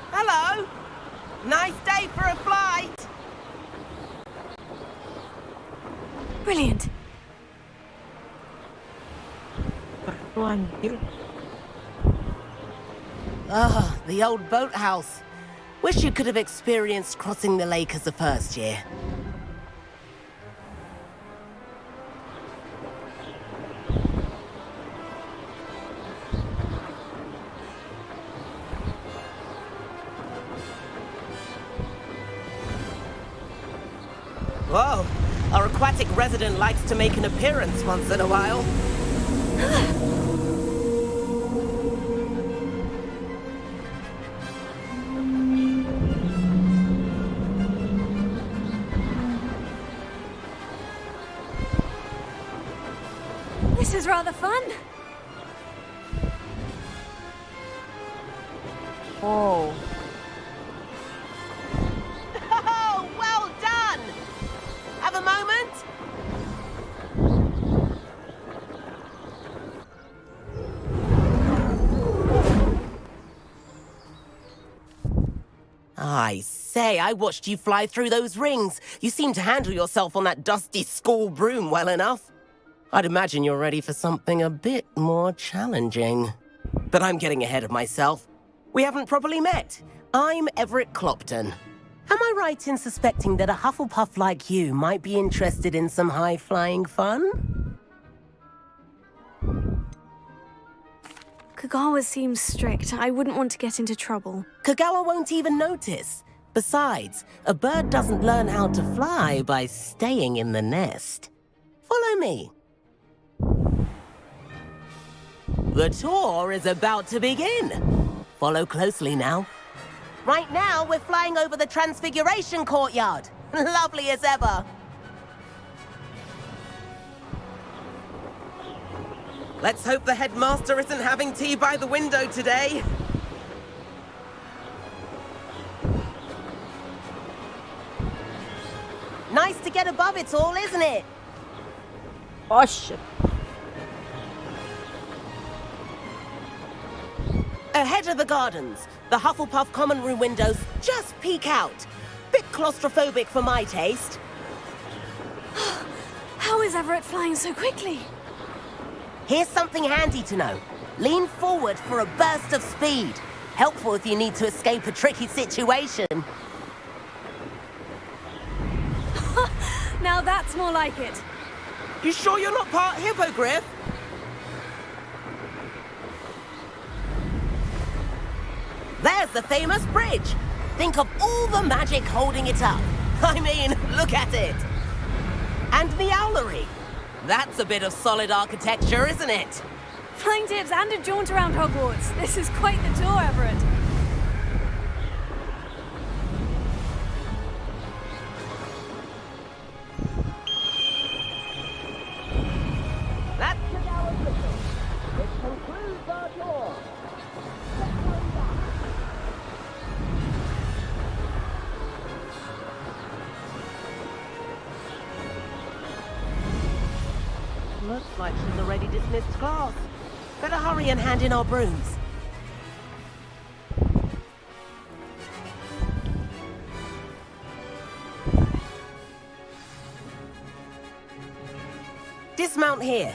Hello! Nice day for a flight! Brilliant. Ah, the old boathouse. Wish you could have experienced crossing the lake as a first year. Whoa, our aquatic resident likes to make an appearance once in a while. This is rather fun. Oh. Oh, well done! Have a moment? I say, I watched you fly through those rings. You seem to handle yourself on that dusty school broom well enough. I'd imagine you're ready for something a bit more challenging. But I'm getting ahead of myself. We haven't properly met. I'm Everett Clopton. Am I right in suspecting that a Hufflepuff like you might be interested in some high-flying fun? Kagawa seems strict. I wouldn't want to get into trouble. Kagawa won't even notice. Besides, a bird doesn't learn how to fly by staying in the nest. Follow me. The tour is about to begin. Follow closely now. Right now, we're flying over the Transfiguration Courtyard. Lovely as ever. Let's hope the headmaster isn't having tea by the window today. Nice to get above it all, isn't it? Oh, shit. Ahead of the gardens, the Hufflepuff common room windows just peek out. Bit claustrophobic for my taste. How is Everett flying so quickly? Here's something handy to know. Lean forward for a burst of speed. Helpful if you need to escape a tricky situation. Now that's more like it. You sure you're not part hippogriff? There's the famous bridge. Think of all the magic holding it up. I mean, look at it. And the owlery. That's a bit of solid architecture, isn't it? Flying tips and a jaunt around Hogwarts. This is quite the tour, Everett. That's Kagawa's whistle. It concludes our tour. Looks like she's already dismissed class. Better hurry and hand in our brooms. Dismount here.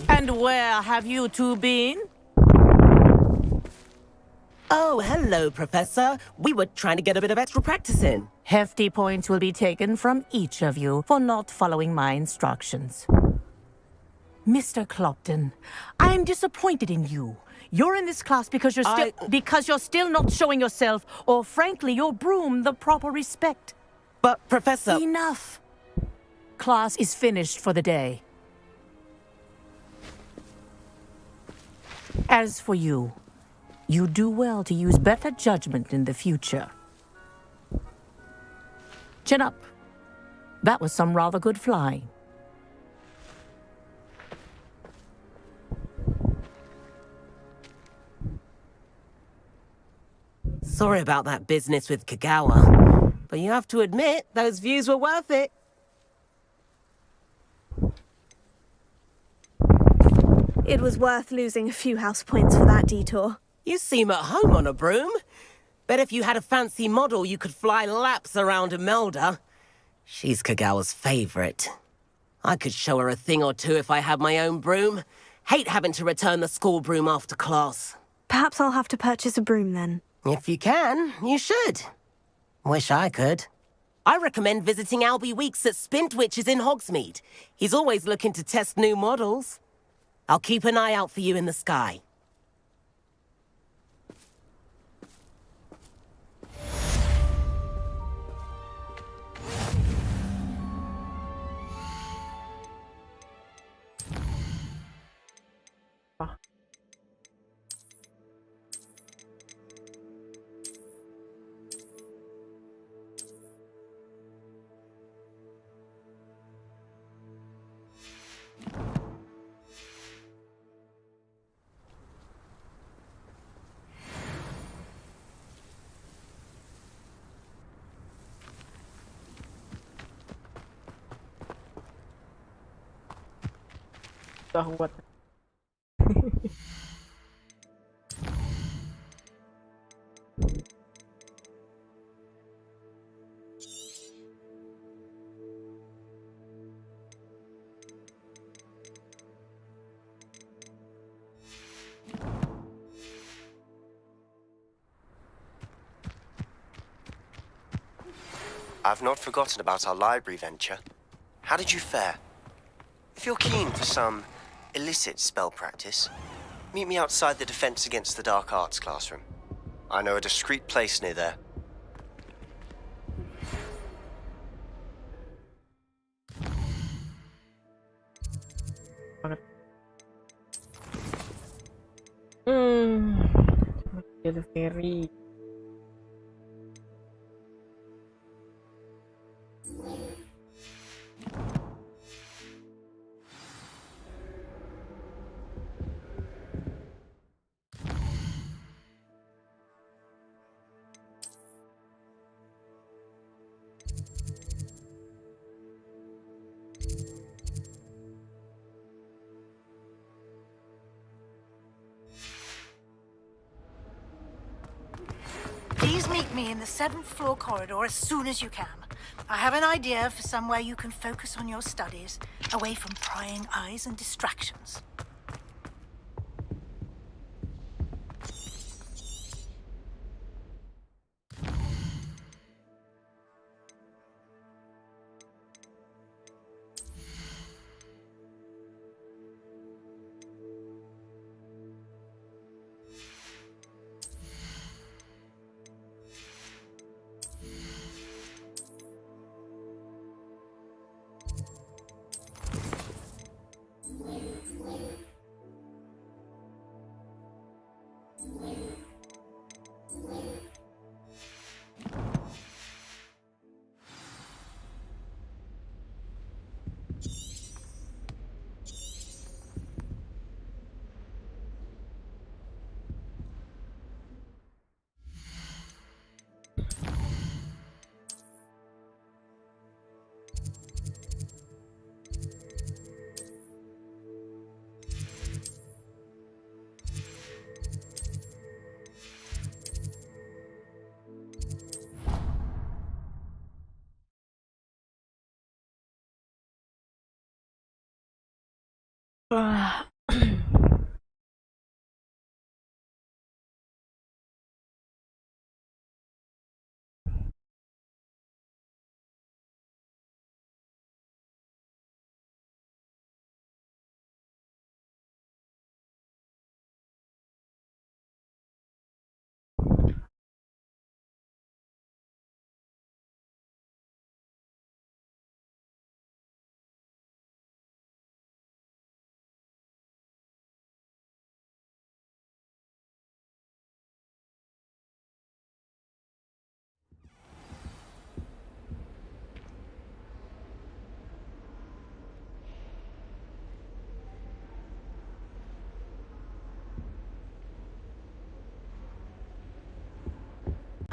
And where have you two been? Oh, hello, Professor. We were trying to get a bit of extra practice in. Hefty points will be taken from each of you for not following my instructions. Mr. Clopton, I am disappointed in you. You're in this class because you're still not showing yourself, or frankly, your broom, the proper respect. But, Professor... Enough. Class is finished for the day. As for you, you do well to use better judgment in the future. Chin up. That was some rather good flying. Sorry about that business with Kagawa, but you have to admit, those views were worth it. It was worth losing a few house points for that detour. You seem at home on a broom. Bet if you had a fancy model, you could fly laps around Imelda. She's Kagawa's favorite. I could show her a thing or two if I had my own broom. Hate having to return the school broom after class. Perhaps I'll have to purchase a broom then. If you can, you should. Wish I could. I recommend visiting Albie Weeks at Spintwitches in Hogsmeade. He's always looking to test new models. I'll keep an eye out for you in the sky. What? I've not forgotten about our library venture. How did you fare? If you're keen for some illicit spell practice, meet me outside the Defense Against the Dark Arts classroom. I know a discreet place near there. Get the ferry. Please meet me in the 7th floor corridor as soon as you can. I have an idea for somewhere you can focus on your studies, away from prying eyes and distractions.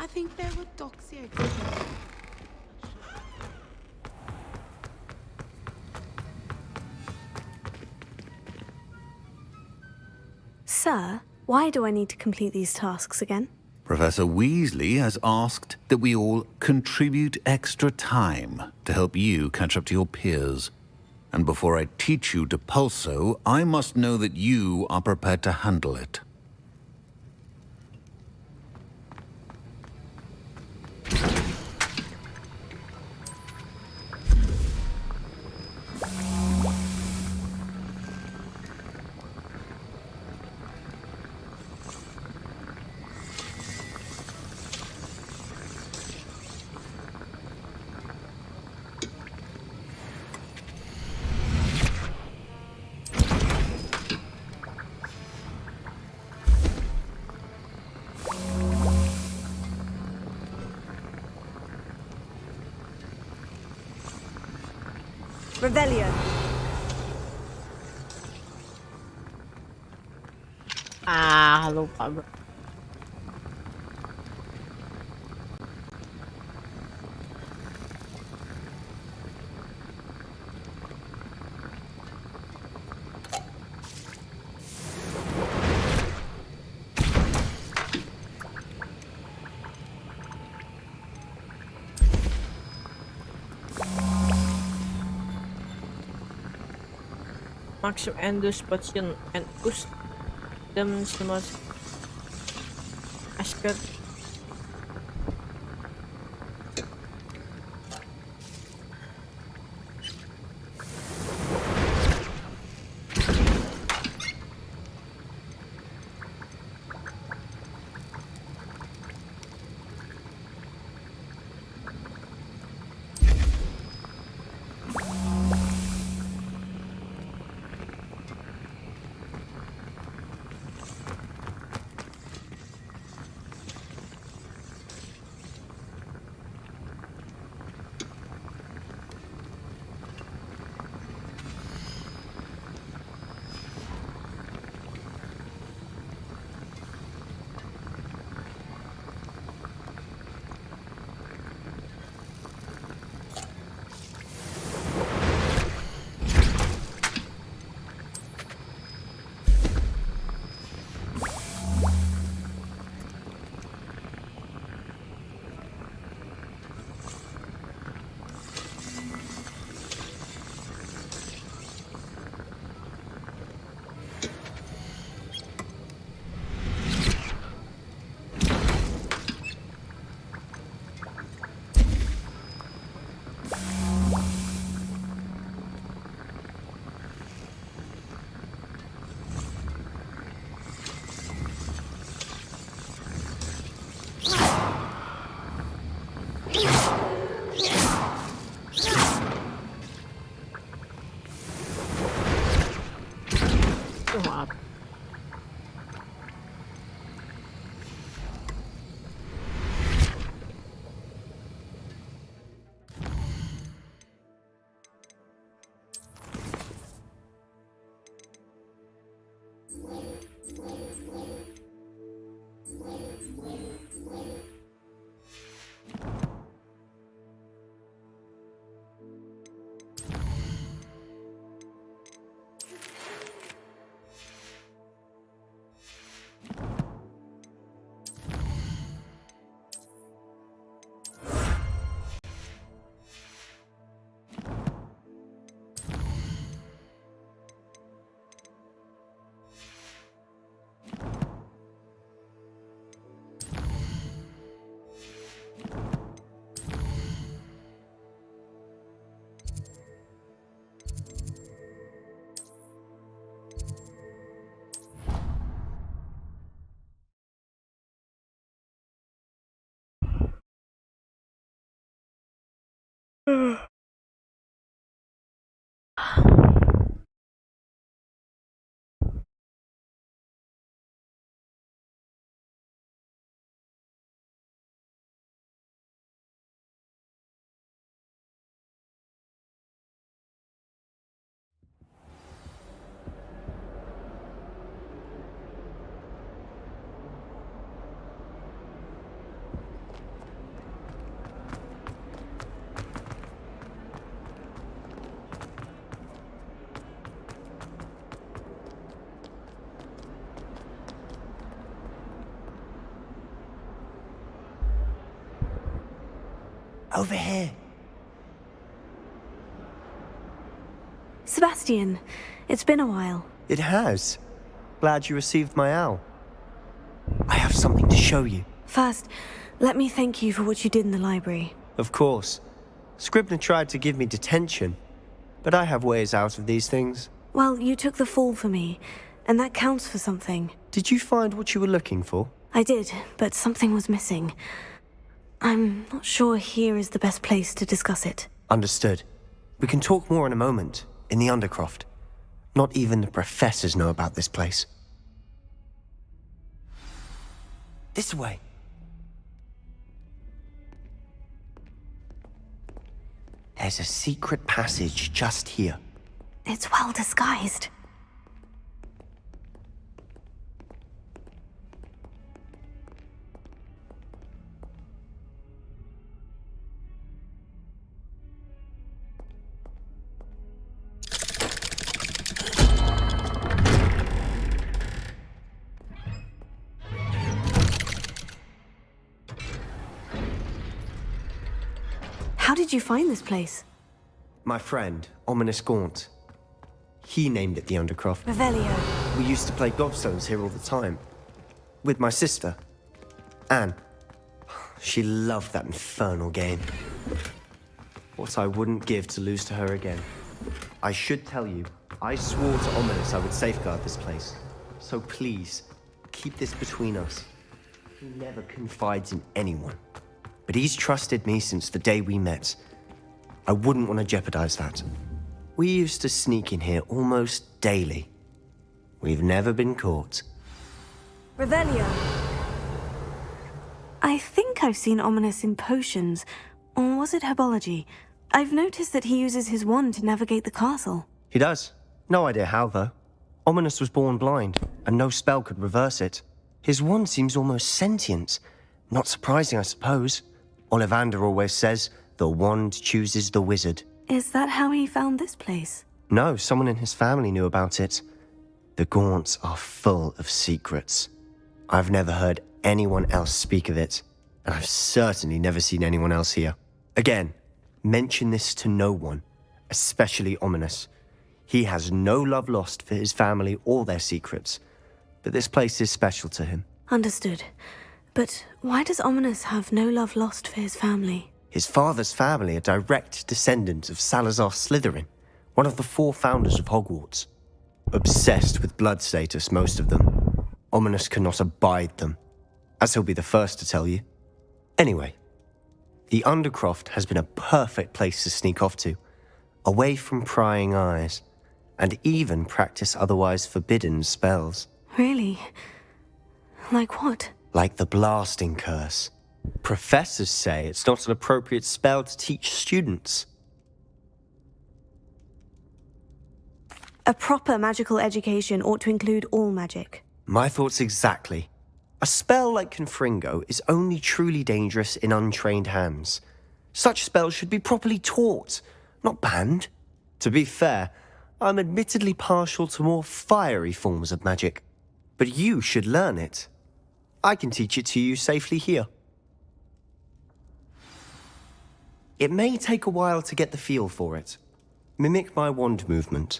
I think there were dogs here. Sir, why do I need to complete these tasks again? Professor Weasley has asked that we all contribute extra time to help you catch up to your peers. And before I teach you Depulso, I must know that you are prepared to handle it. Revelio. Lupa gue. Maxim Endus Patient and Us dem Simas Asker. Maaf. Over here. Sebastian, it's been a while. It has. Glad you received my owl. I have something to show you. First, let me thank you for what you did in the library. Of course. Scribner tried to give me detention, but I have ways out of these things. Well, you took the fall for me, and that counts for something. Did you find what you were looking for? I did, but something was missing. I'm not sure here is the best place to discuss it. Understood. We can talk more in a moment, in the Undercroft. Not even the professors know about this place. This way. There's a secret passage just here. It's well disguised. How did you find this place? My friend, Ominous Gaunt. He named it the Undercroft. Revelio. We used to play gobstones here all the time. With my sister, Anne. She loved that infernal game. What I wouldn't give to lose to her again. I should tell you, I swore to Ominous I would safeguard this place. So please, keep this between us. He never confides in anyone. But he's trusted me since the day we met. I wouldn't want to jeopardize that. We used to sneak in here almost daily. We've never been caught. Revelio. I think I've seen Ominous in potions. Or was it herbology? I've noticed that he uses his wand to navigate the castle. He does. No idea how, though. Ominous was born blind, and no spell could reverse it. His wand seems almost sentient. Not surprising, I suppose. Ollivander always says, the wand chooses the wizard. Is that how he found this place? No, someone in his family knew about it. The Gaunts are full of secrets. I've never heard anyone else speak of it, and I've certainly never seen anyone else here. Again, mention this to no one, especially Ominous. He has no love lost for his family or their secrets, but this place is special to him. Understood. But why does Ominous have no love lost for his family? His father's family are direct descendants of Salazar Slytherin, one of the 4 founders of Hogwarts. Obsessed with blood status, most of them. Ominous cannot abide them, as he'll be the first to tell you. Anyway, the Undercroft has been a perfect place to sneak off to, away from prying eyes, and even practice otherwise forbidden spells. Really? Like what? Like the blasting curse. Professors say it's not an appropriate spell to teach students. A proper magical education ought to include all magic. My thoughts exactly. A spell like Confringo is only truly dangerous in untrained hands. Such spells should be properly taught, not banned. To be fair, I'm admittedly partial to more fiery forms of magic. But you should learn it. I can teach it to you safely here. It may take a while to get the feel for it. Mimic my wand movement.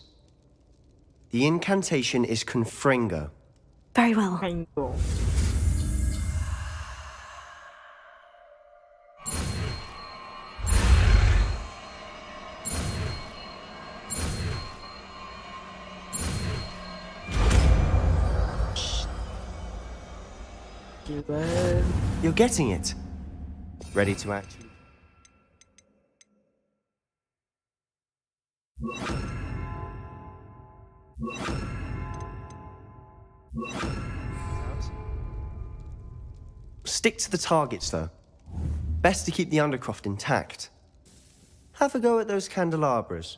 The incantation is Confringo. Very well. You're getting it. Ready to act? Stick to the targets, though. Best to keep the Undercroft intact. Have a go at those candelabras.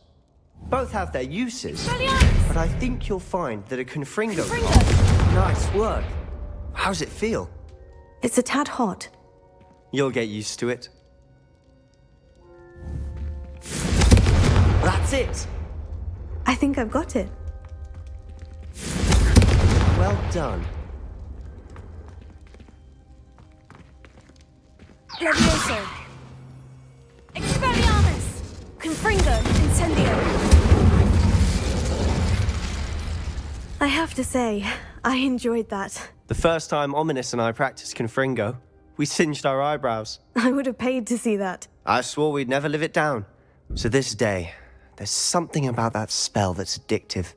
Both have their uses, but I think you'll find that a Confringo... Nice work. How's it feel? It's a tad hot. You'll get used to it. That's it! I think I've got it. Well done. Levioso. Confringo, incendio. I have to say, I enjoyed that. The first time Ominous and I practiced Confringo, we singed our eyebrows. I would have paid to see that. I swore we'd never live it down. To this day, there's something about that spell that's addictive.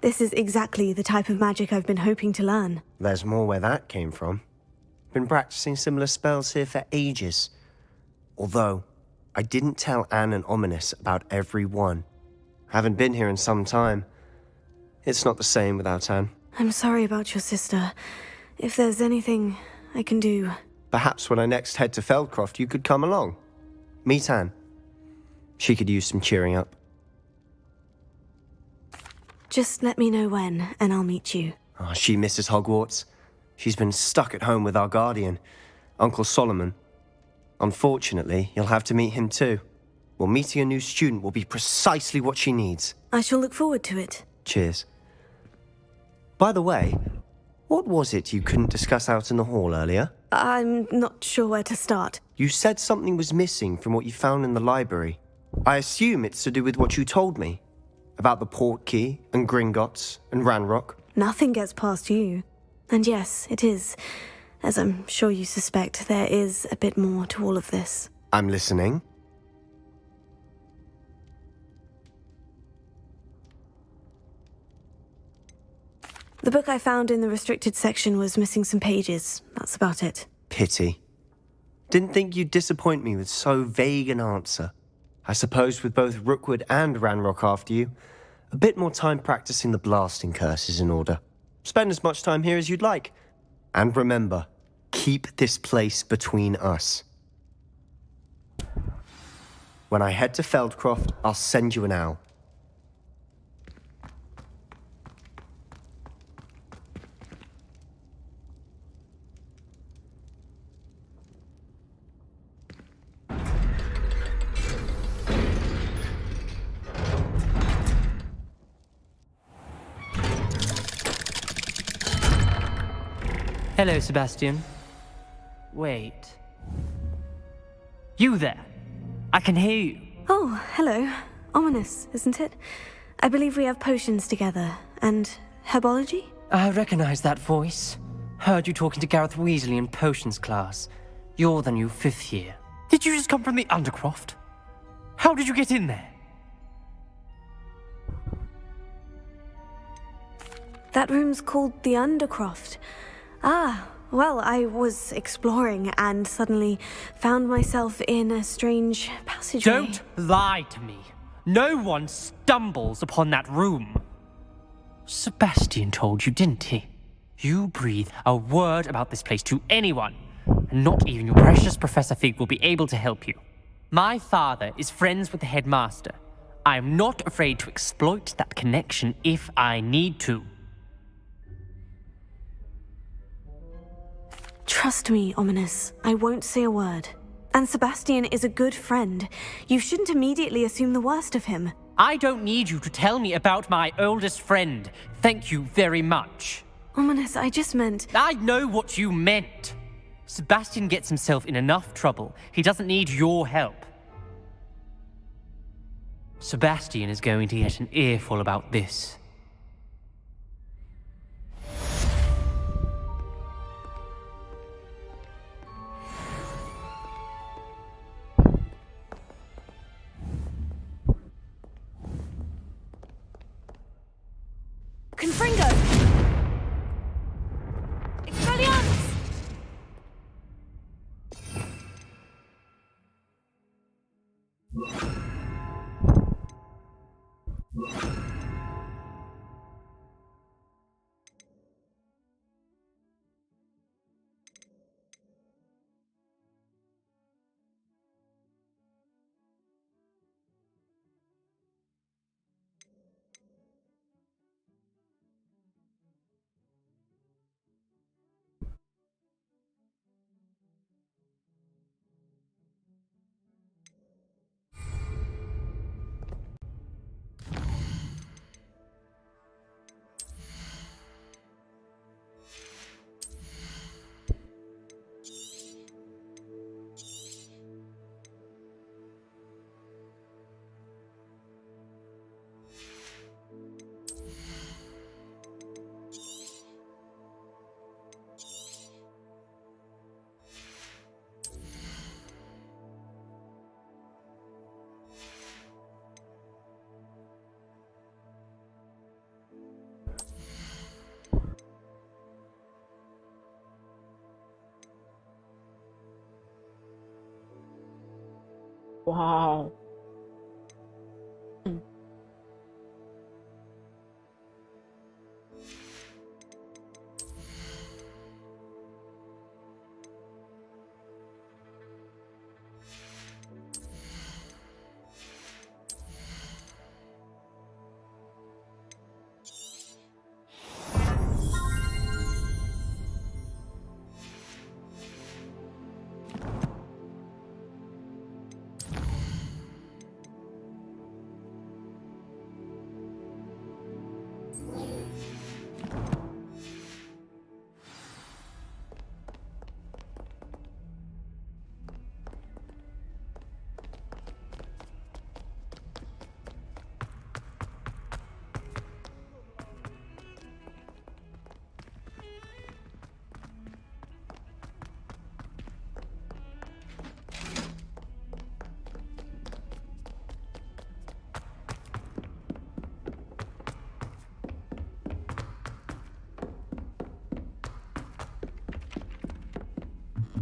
This is exactly the type of magic I've been hoping to learn. There's more where that came from. Been practicing similar spells here for ages. Although, I didn't tell Anne and Ominous about every one. Haven't been here in some time. It's not the same without Anne. I'm sorry about your sister. If there's anything I can do... Perhaps when I next head to Feldcroft, you could come along. Meet Anne. She could use some cheering up. Just let me know when, and I'll meet you. Oh, she misses Hogwarts. She's been stuck at home with our guardian, Uncle Solomon. Unfortunately, you'll have to meet him too. Well, meeting a new student will be precisely what she needs. I shall look forward to it. Cheers. By the way, what was it you couldn't discuss out in the hall earlier? I'm not sure where to start. You said something was missing from what you found in the library. I assume it's to do with what you told me. About the Portkey, and Gringotts, and Ranrock. Nothing gets past you. And yes, it is. As I'm sure you suspect, there is a bit more to all of this. I'm listening. The book I found in the restricted section was missing some pages. That's about it. Pity. Didn't think you'd disappoint me with so vague an answer. I suppose with both Rookwood and Ranrock after you, a bit more time practicing the blasting curse is in order. Spend as much time here as you'd like. And remember, keep this place between us. When I head to Feldcroft, I'll send you an owl. Hello, Sebastian. Wait. You there? I can hear you. Oh, hello. Ominous, isn't it? I believe we have potions together. And herbology? I recognize that voice. Heard you talking to Gareth Weasley in potions class. You're the new 5th year. Did you just come from the Undercroft? How did you get in there? That room's called the Undercroft. Ah, well, I was exploring and suddenly found myself in a strange passageway. Don't lie to me. No one stumbles upon that room. Sebastian told you, didn't he? You breathe a word about this place to anyone, and not even your precious Professor Fig will be able to help you. My father is friends with the headmaster. I am not afraid to exploit that connection if I need to. Trust me, Ominous. I won't say a word. And Sebastian is a good friend. You shouldn't immediately assume the worst of him. I don't need you to tell me about my oldest friend. Thank you very much. Ominous, I just meant... I know what you meant. Sebastian gets himself in enough trouble. He doesn't need your help. Sebastian is going to get an earful about this. Confringo! Expelliarmus! Wow.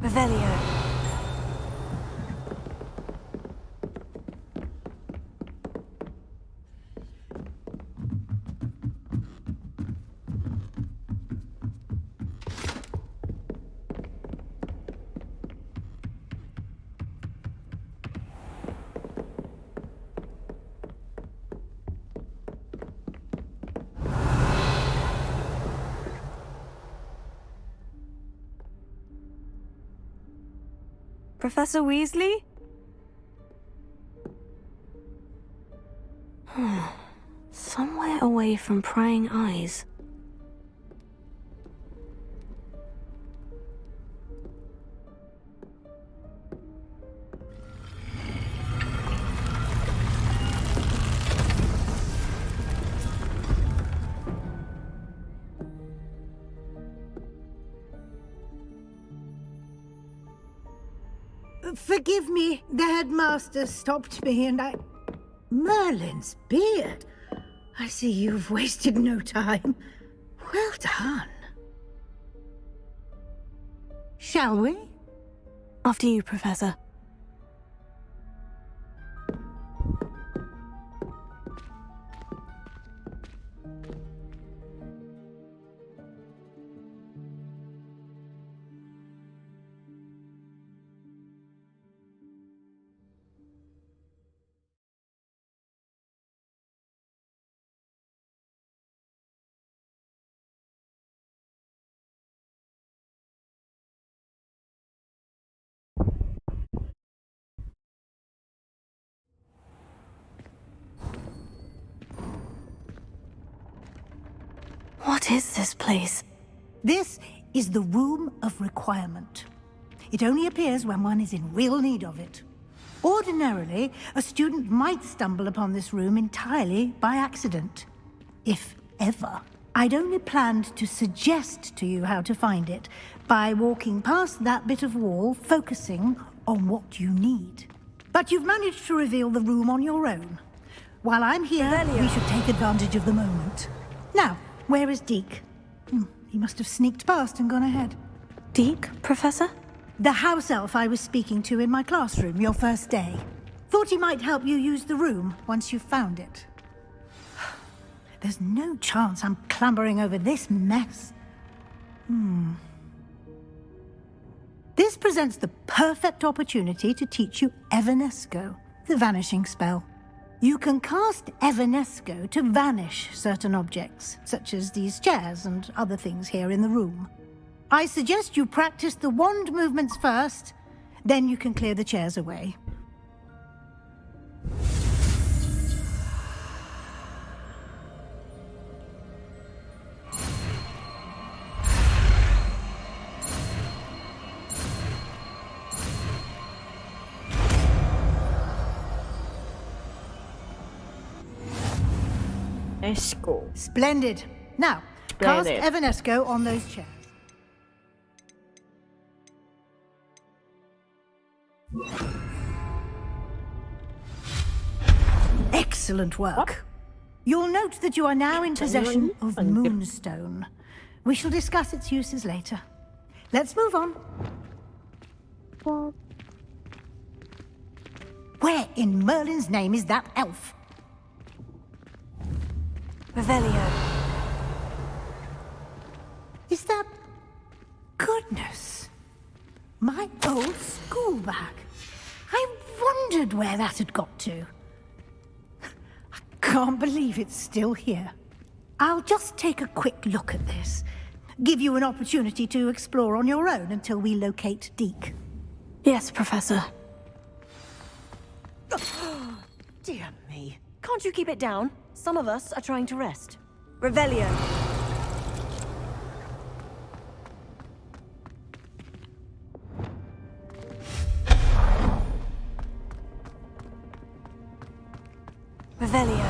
Revelio. Professor Weasley? Somewhere away from prying eyes. Forgive me, the headmaster stopped me and I... Merlin's beard. I see you've wasted no time. Well done. Shall we? After you, Professor. What is this place? This is the Room of Requirement. It only appears when one is in real need of it. Ordinarily, a student might stumble upon this room entirely by accident. If ever. I'd only planned to suggest to you how to find it by walking past that bit of wall, focusing on what you need. But you've managed to reveal the room on your own. While I'm here, we should take advantage of the moment. Now, where is Deke? He must have sneaked past and gone ahead. Deke, Professor? The house elf I was speaking to in my classroom your first day. Thought he might help you use the room once you've found it. There's no chance I'm clambering over this mess. This presents the perfect opportunity to teach you Evanesco, the vanishing spell. You can cast Evanesco to vanish certain objects, such as these chairs and other things here in the room. I suggest you practice the wand movements first, then you can clear the chairs away. Esco. Splendid. Now, cast Evanesco on those chairs. Excellent work. What? You'll note that you are now in possession of Moonstone. We shall discuss its uses later. Let's move on. Where in Merlin's name is that elf? Revelio. Is that... Goodness. My old school bag. I wondered where that had got to. I can't believe it's still here. I'll just take a quick look at this. Give you an opportunity to explore on your own until we locate Deke. Yes, Professor. Dear me. Can't you keep it down? Some of us are trying to rest. Revelio. Revelio.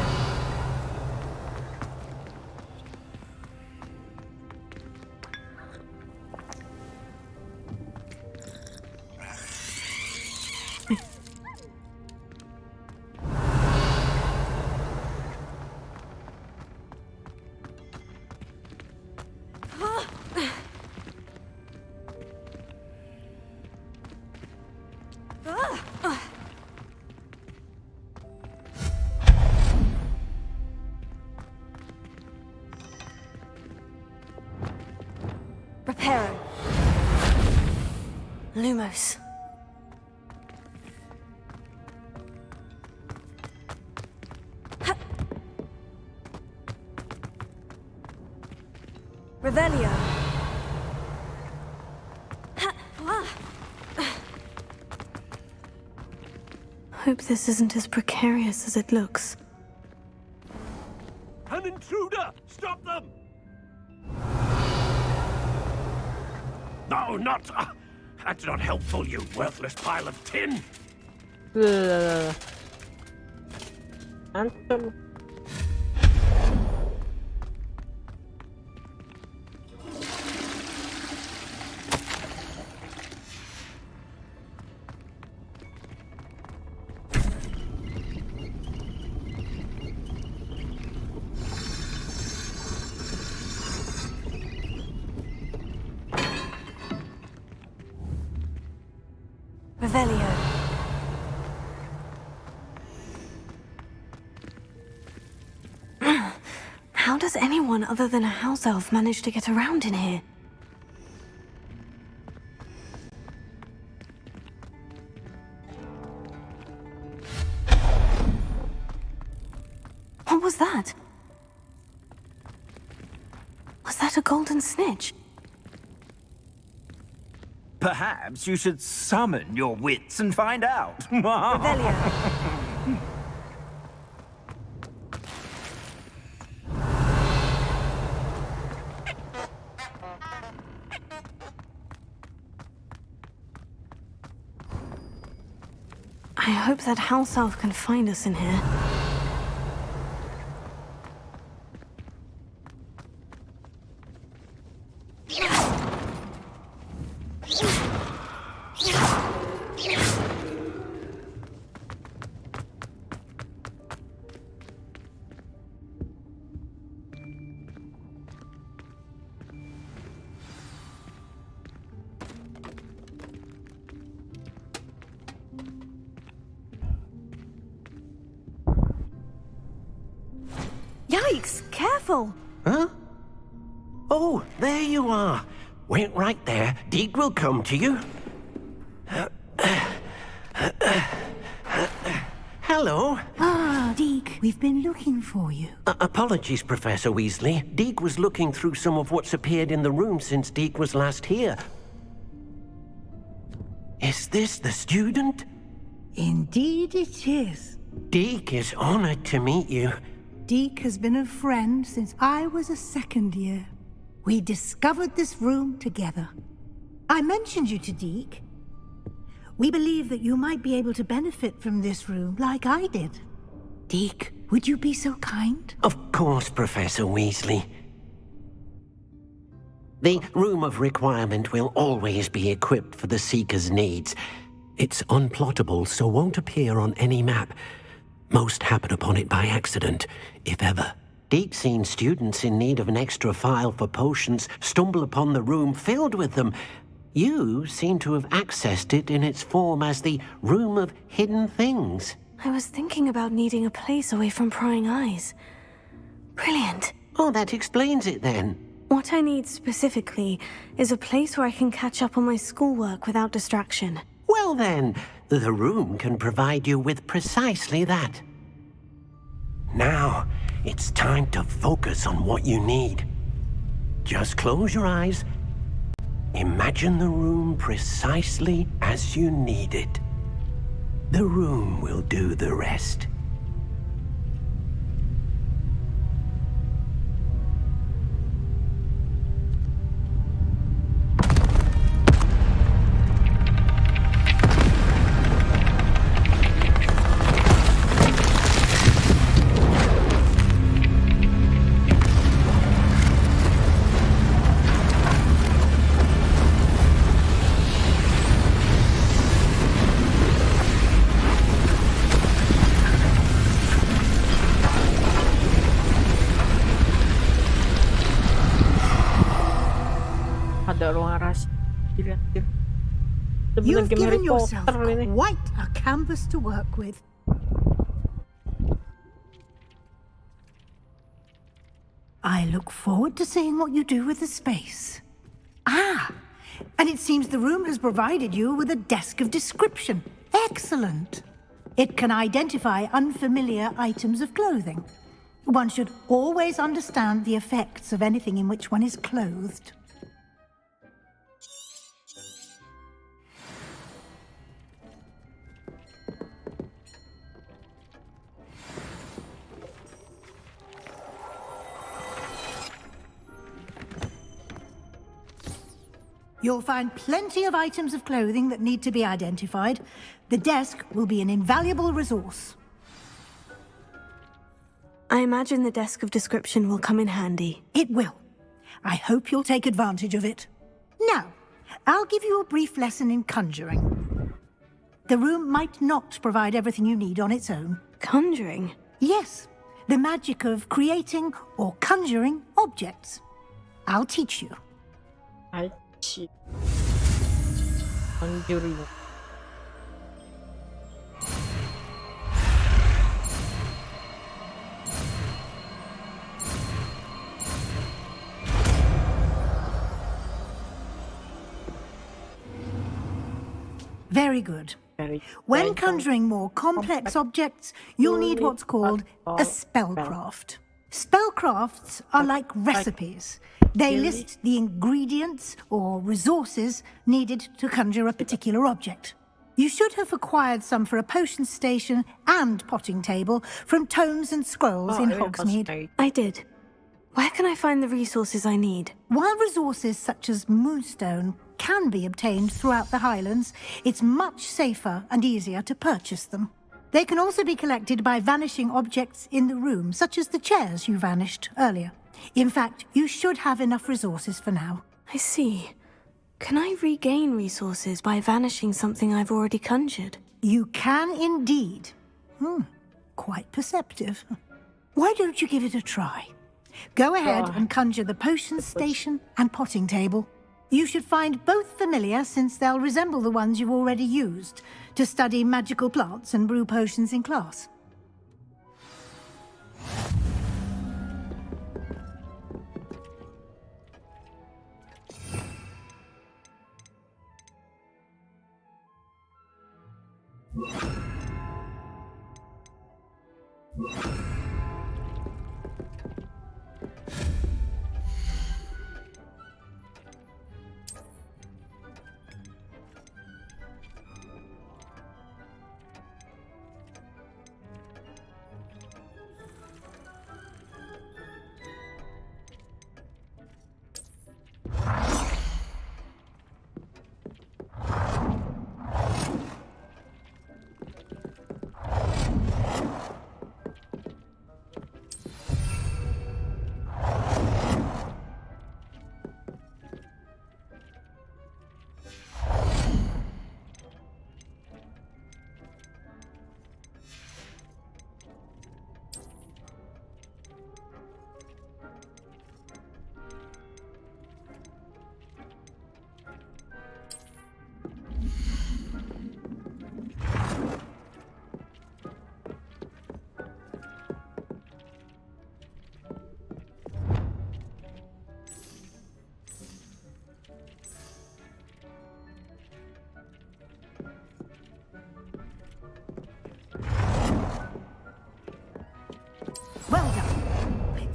Reparo. Lumos. Revelio. Hope this isn't as precarious as it looks. An intruder! Stop them! No, not... that's not helpful, you worthless pile of tin! Anthem. Revelio. How does anyone other than a house elf manage to get around in here? What was that? Was that a golden snitch? Perhaps you should summon your wits and find out. Revelio. I hope that house elf can find us in here. Yikes! Careful! Huh? Oh, there you are. Wait right there. Deke will come to you. Hello. Ah, Deke, we've been looking for you. Apologies, Professor Weasley. Deke was looking through some of what's appeared in the room since Deke was last here. Is this the student? Indeed it is. Deke is honored to meet you. Deke has been a friend since I was a second year. We discovered this room together. I mentioned you to Deke. We believe that you might be able to benefit from this room like I did. Deke, would you be so kind? Of course, Professor Weasley. The Room of Requirement will always be equipped for the Seeker's needs. It's unplottable, so won't appear on any map. Most happen upon it by accident, if ever. Deke's seen students in need of an extra file for potions stumble upon the room filled with them. You seem to have accessed it in its form as the Room of Hidden Things. I was thinking about needing a place away from prying eyes. Brilliant. Oh, that explains it then. What I need specifically is a place where I can catch up on my schoolwork without distraction. Well then, the room can provide you with precisely that. Now, it's time to focus on what you need. Just close your eyes. Imagine the room precisely as you need it. The room will do the rest. Ada ruang rahasia. Dilihat. You've given yourself quite a canvas to work with. I look forward to seeing what you do with the space. Ah, and it seems the room has provided you with a desk of description. Excellent. It can identify unfamiliar items of clothing. One should always understand the effects of anything in which one is clothed. You'll find plenty of items of clothing that need to be identified. The desk will be an invaluable resource. I imagine the desk of description will come in handy. It will. I hope you'll take advantage of it. Now, I'll give you a brief lesson in conjuring. The room might not provide everything you need on its own. Conjuring? Yes, the magic of creating or conjuring objects. I'll teach you. Conjuring. Very good. When conjuring more complex objects, you'll need what's called a spellcraft. Spellcrafts are like recipes. They list the ingredients or resources needed to conjure a particular object. You should have acquired some for a potion station and potting table from tomes and scrolls in Hogsmeade. I did. Where can I find the resources I need? While resources such as moonstone can be obtained throughout the Highlands, it's much safer and easier to purchase them. They can also be collected by vanishing objects in the room, such as the chairs you vanished earlier. In fact, you should have enough resources for now. I see. Can I regain resources by vanishing something I've already conjured? You can indeed. Quite perceptive. Why don't you give it a try? Go ahead and conjure the potion station and potting table. You should find both familiar, since they'll resemble the ones you've already used to study magical plants and brew potions in class.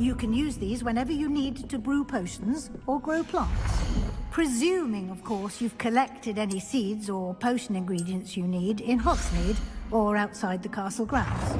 You can use these whenever you need to brew potions or grow plants. Presuming, of course, you've collected any seeds or potion ingredients you need in Hogsmeade or outside the castle grounds.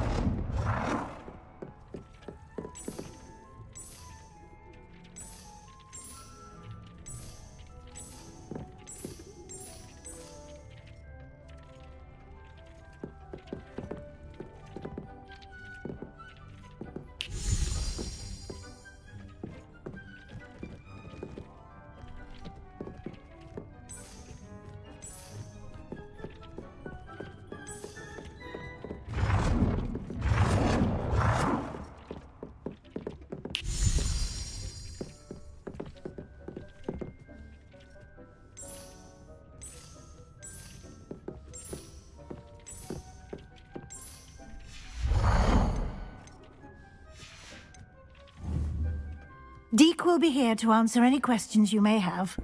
Deke will be here to answer any questions you may have.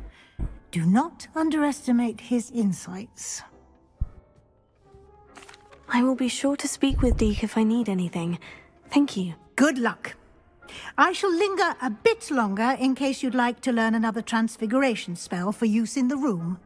Do not underestimate his insights. I will be sure to speak with Deke if I need anything. Thank you. Good luck. I shall linger a bit longer in case you'd like to learn another transfiguration spell for use in the room.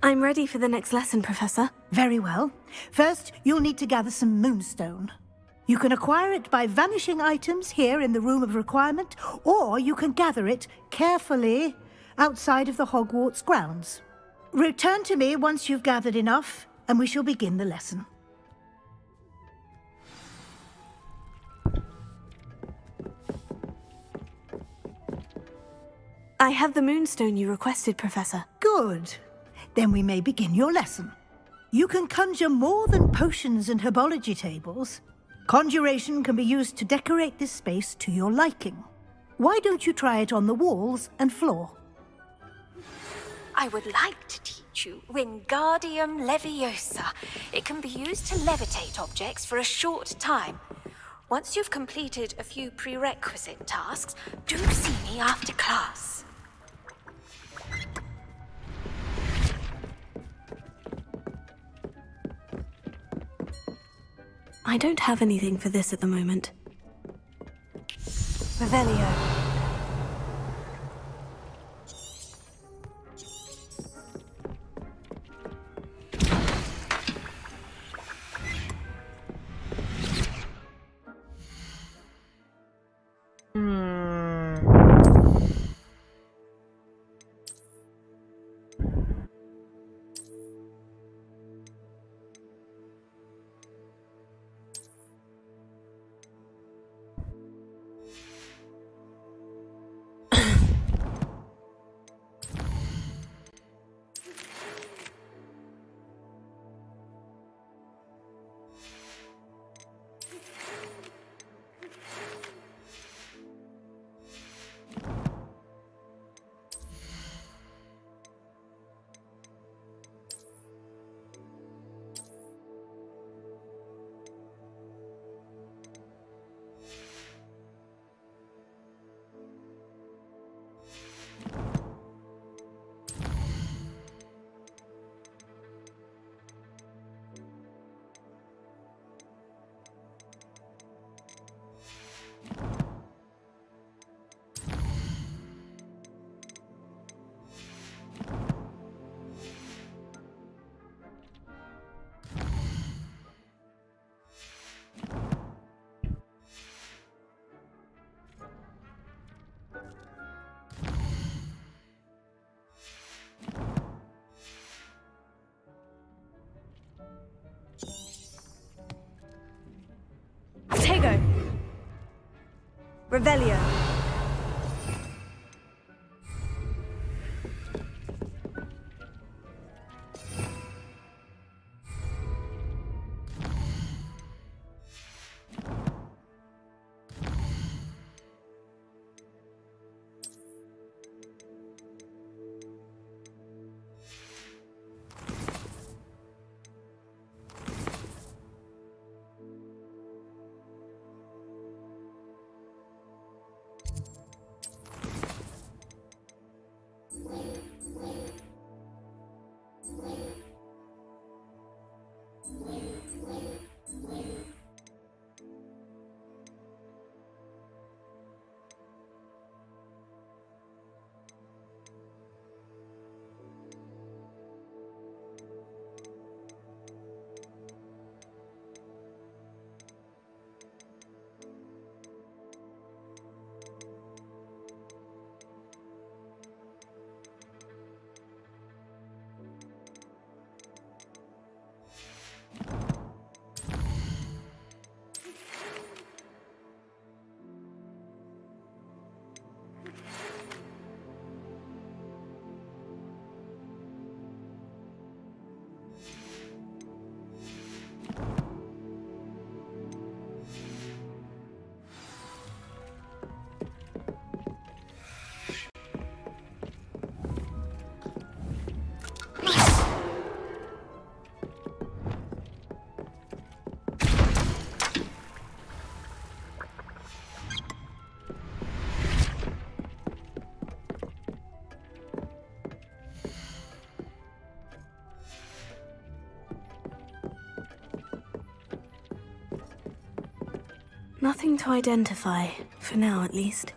I'm ready for the next lesson, Professor. Very well. First, you'll need to gather some moonstone. You can acquire it by vanishing items here in the Room of Requirement, or you can gather it carefully outside of the Hogwarts grounds. Return to me once you've gathered enough, and we shall begin the lesson. I have the moonstone you requested, Professor. Good. Then we may begin your lesson. You can conjure more than potions and herbology tables. Conjuration can be used to decorate this space to your liking. Why don't you try it on the walls and floor? I would like to teach you Wingardium Leviosa. It can be used to levitate objects for a short time. Once you've completed a few prerequisite tasks, do see me after class. I don't have anything for this at the moment. Revelio. Tego. Revelio. Nothing to identify, for now at least.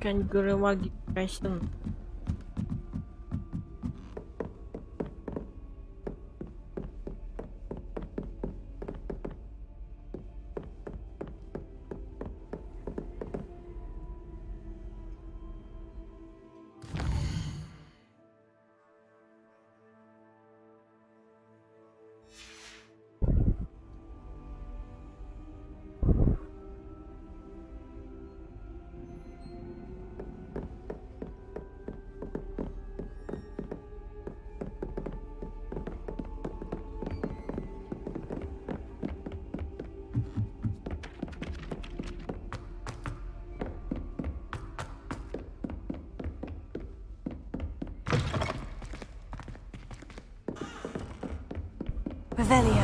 Kan juga lagi passion. Revelio.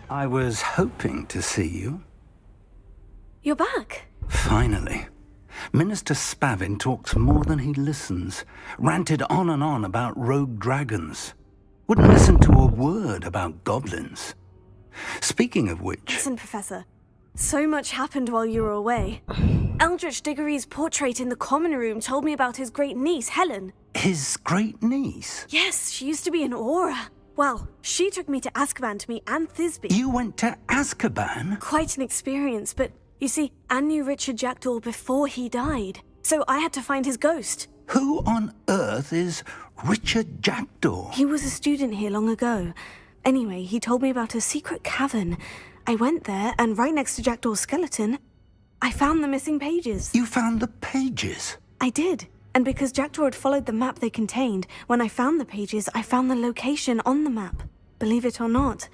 I was hoping to see you. You're back. Finally. Minister Spavin talks more than he listens. Ranted on and on about rogue dragons. Wouldn't listen to a word about goblins. Speaking of which... Listen, Professor. So much happened while you were away. Eldritch Diggory's portrait in the common room told me about his great niece, Helen. His great niece? Yes, she used to be an Aura. Well, she took me to Azkaban to meet Anne Thisbe. You went to Azkaban? Quite an experience, but you see, Anne knew Richard Jackdaw before he died, so I had to find his ghost. Who on earth is Richard Jackdaw? He was a student here long ago. Anyway, he told me about a secret cavern. I went there, and right next to Jackdaw's skeleton, I found the missing pages. You found the pages? I did. And because Jackdaw had followed the map they contained, when I found the pages, I found the location on the map. Believe it or not,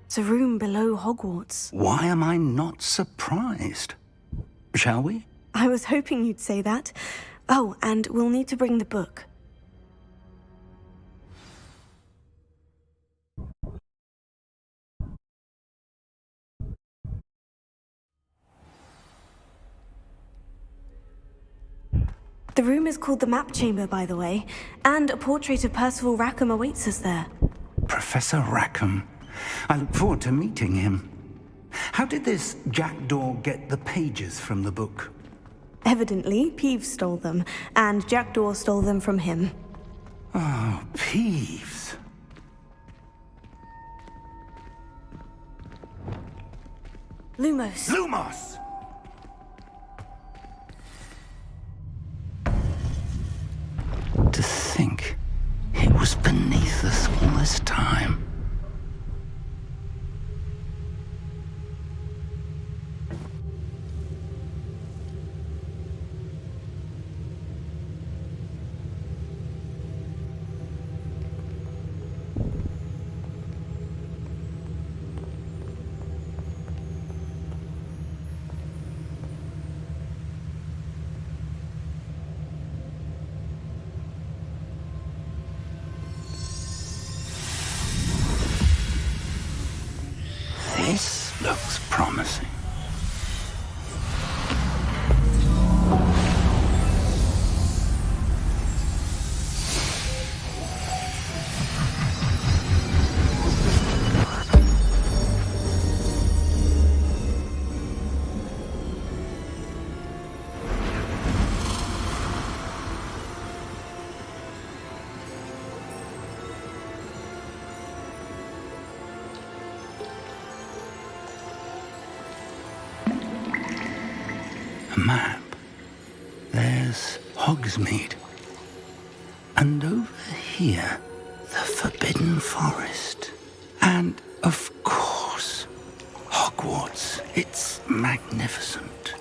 it's a room below Hogwarts. Why am I not surprised? Shall we? I was hoping you'd say that. Oh, and we'll need to bring the book. The room is called the Map Chamber, by the way, and a portrait of Percival Rackham awaits us there. Professor Rackham. I look forward to meeting him. How did this Jackdaw get the pages from the book? Evidently, Peeves stole them, and Jackdaw stole them from him. Oh, Peeves. Lumos. Lumos! think it was beneath us all this time. This looks promising. A map. There's Hogsmeade. And over here, the Forbidden Forest. And, of course, Hogwarts. It's magnificent.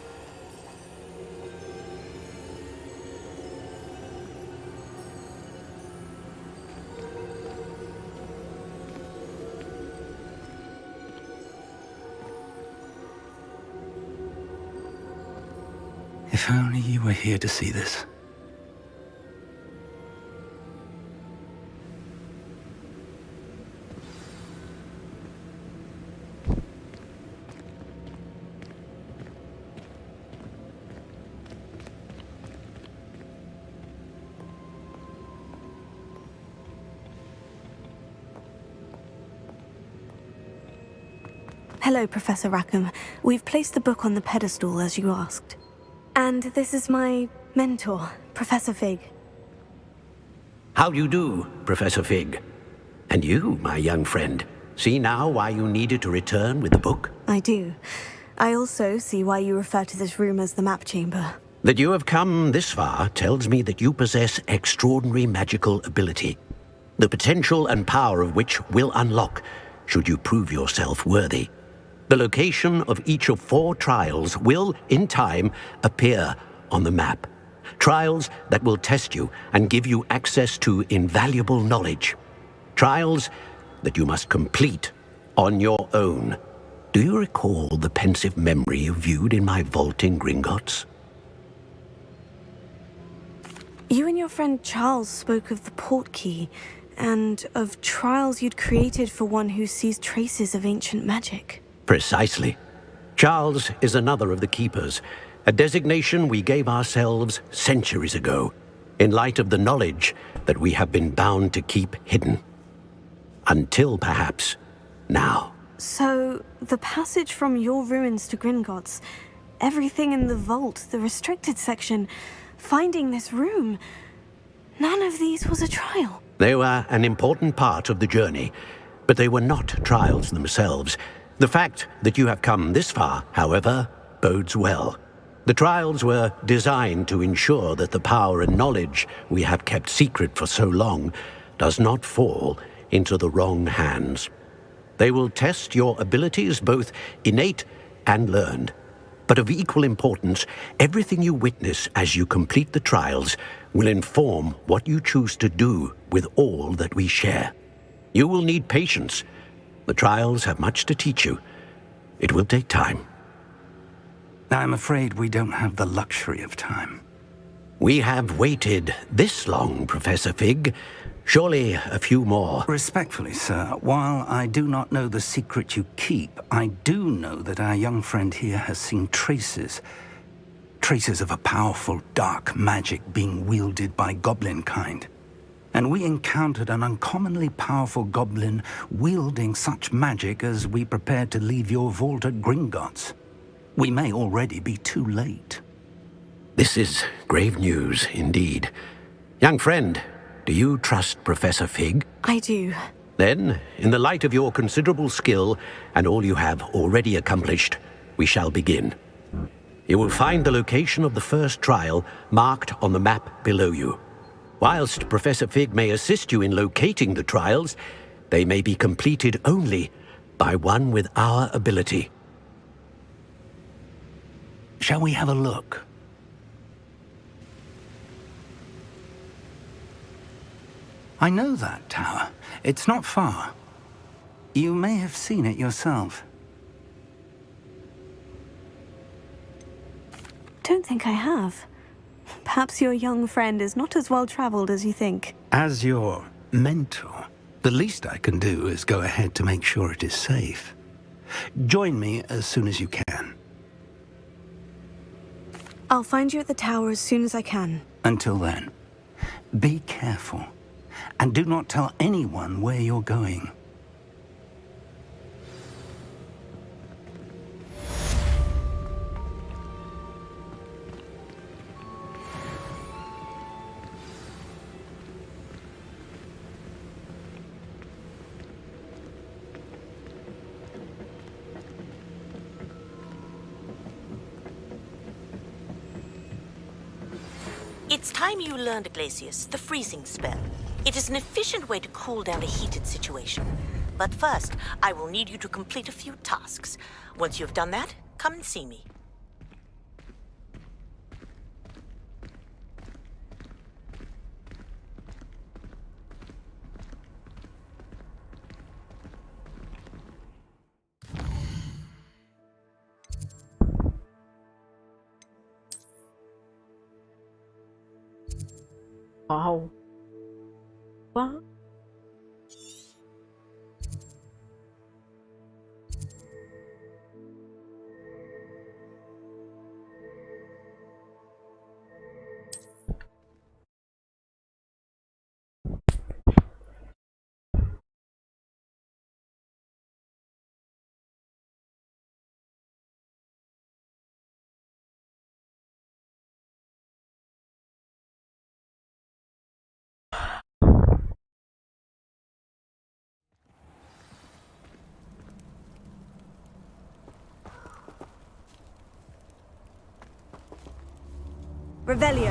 If only you were here to see this. Hello, Professor Rackham. We've placed the book on the pedestal as you asked. And this is my mentor, Professor Fig. How do you do, Professor Fig? And you, my young friend, see now why you needed to return with the book? I do. I also see why you refer to this room as the map chamber. That you have come this far tells me that you possess extraordinary magical ability, the potential and power of which will unlock should you prove yourself worthy. The location of each of 4 trials will, in time, appear on the map. Trials that will test you and give you access to invaluable knowledge. Trials that you must complete on your own. Do you recall the pensive memory you viewed in my vault in Gringotts? You and your friend Charles spoke of the portkey, and of trials you'd created for one who sees traces of ancient magic. Precisely. Charles is another of the Keepers, a designation we gave ourselves centuries ago, in light of the knowledge that we have been bound to keep hidden. Until, perhaps, now. So, the passage from your ruins to Gringotts, everything in the vault, the restricted section, finding this room, none of these was a trial. They were an important part of the journey, but they were not trials themselves. The fact that you have come this far, however, bodes well. The trials were designed to ensure that the power and knowledge we have kept secret for so long does not fall into the wrong hands. They will test your abilities, both innate and learned. But of equal importance, everything you witness as you complete the trials will inform what you choose to do with all that we share. You will need patience. The trials have much to teach you. It will take time. I'm afraid we don't have the luxury of time. We have waited this long, Professor Fig. Surely a few more. Respectfully, sir, while I do not know the secret you keep, I do know that our young friend here has seen traces of a powerful dark magic being wielded by goblin kind. And we encountered an uncommonly powerful goblin wielding such magic as we prepared to leave your vault at Gringotts. We may already be too late. This is grave news, indeed. Young friend, do you trust Professor Fig? I do. Then, in the light of your considerable skill and all you have already accomplished, we shall begin. You will find the location of the first trial marked on the map below you. Whilst Professor Fig may assist you in locating the trials, they may be completed only by one with our ability. Shall we have a look? I know that tower. It's not far. You may have seen it yourself. Don't think I have. Perhaps your young friend is not as well traveled as you think. As your mentor, the least I can do is go ahead to make sure it is safe. Join me as soon as you can. I'll find you at the tower as soon as I can. Until then, be careful. And do not tell anyone where you're going. It's time you learned, Glacius, the freezing spell. It is an efficient way to cool down a heated situation. But first, I will need you to complete a few tasks. Once you've done that, come and see me. Wow. What? Revelio.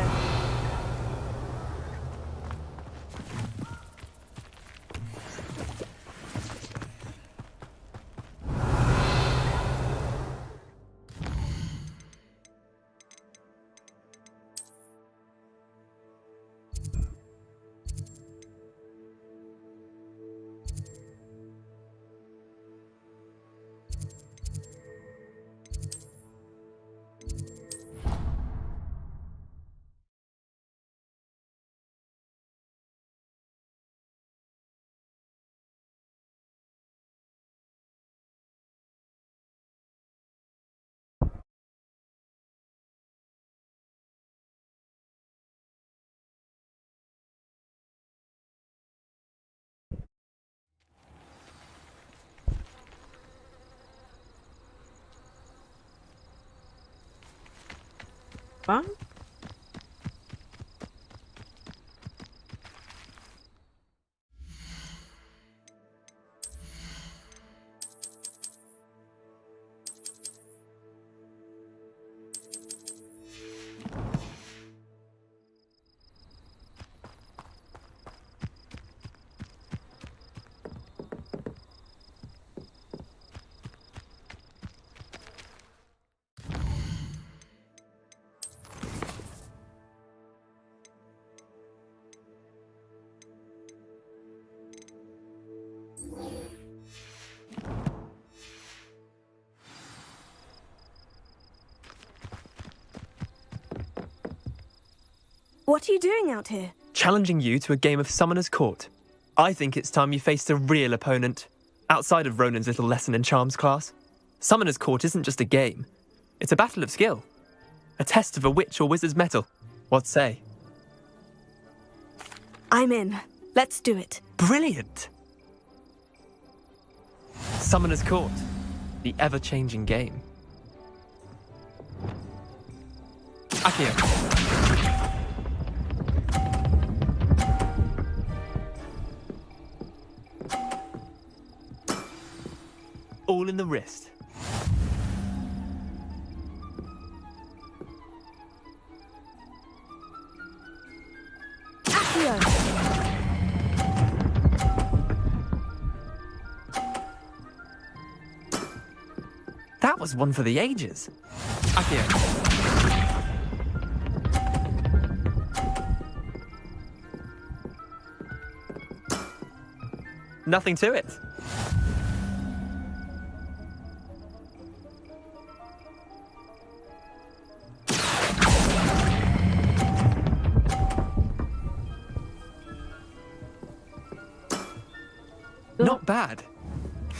Apa? What are you doing out here? Challenging you to a game of Summoner's Court. I think it's time you faced a real opponent, outside of Ronan's little lesson in charms class. Summoner's Court isn't just a game. It's a battle of skill. A test of a witch or wizard's mettle. What say? I'm in. Let's do it. Brilliant! Summoner's Court. The ever-changing game. Accio. All in the wrist. Accio. was one for the ages. Akio. Nothing to it. Not bad.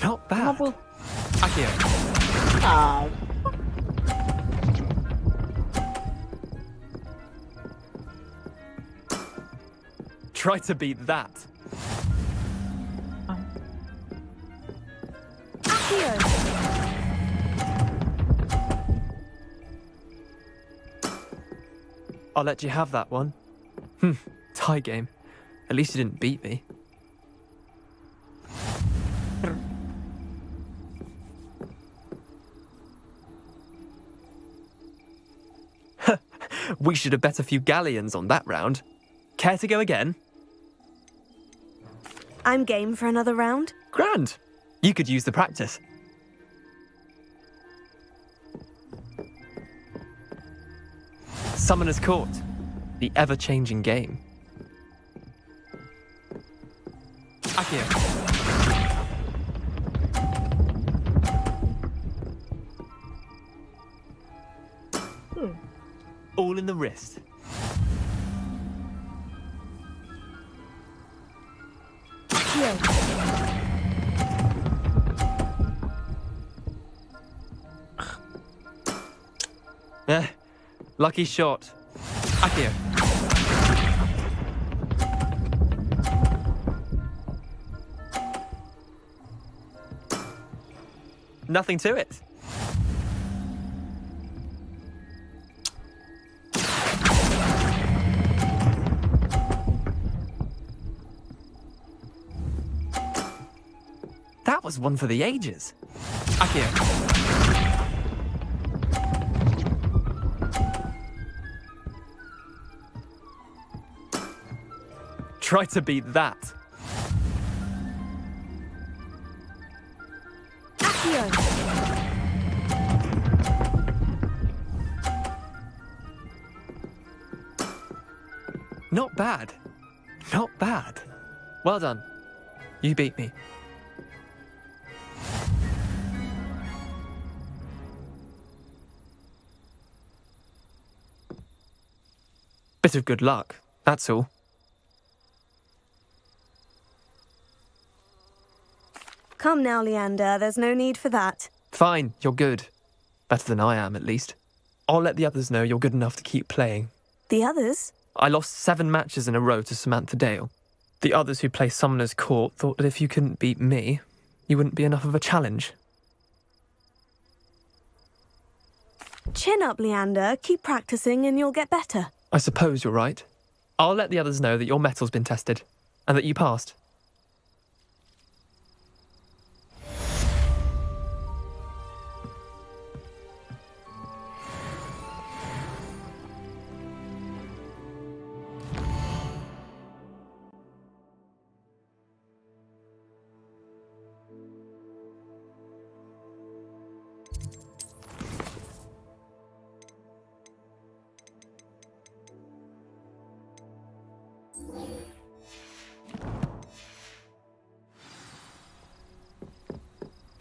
Not bad. Akio. Try to beat that. I'll let you have that one. Tie game. At least you didn't beat me. We should have bet a few galleons on that round. Care to go again? I'm game for another round. Grand. You could use the practice. Summoner's Court. The ever-changing game. Akio. All in the wrist. Lucky shot. Akio. Nothing to it. That was one for the ages. Akio. Try to beat that. Not bad. Not bad. Well done. You beat me. Bit of good luck, that's all. Come now, Leander, there's no need for that. Fine, you're good. Better than I am, at least. I'll let the others know you're good enough to keep playing. The others? I lost 7 matches in a row to Samantha Dale. The others who play Summoner's Court thought that if you couldn't beat me, you wouldn't be enough of a challenge. Chin up, Leander. Keep practicing and you'll get better. I suppose you're right. I'll let the others know that your metal's been tested, and that you passed.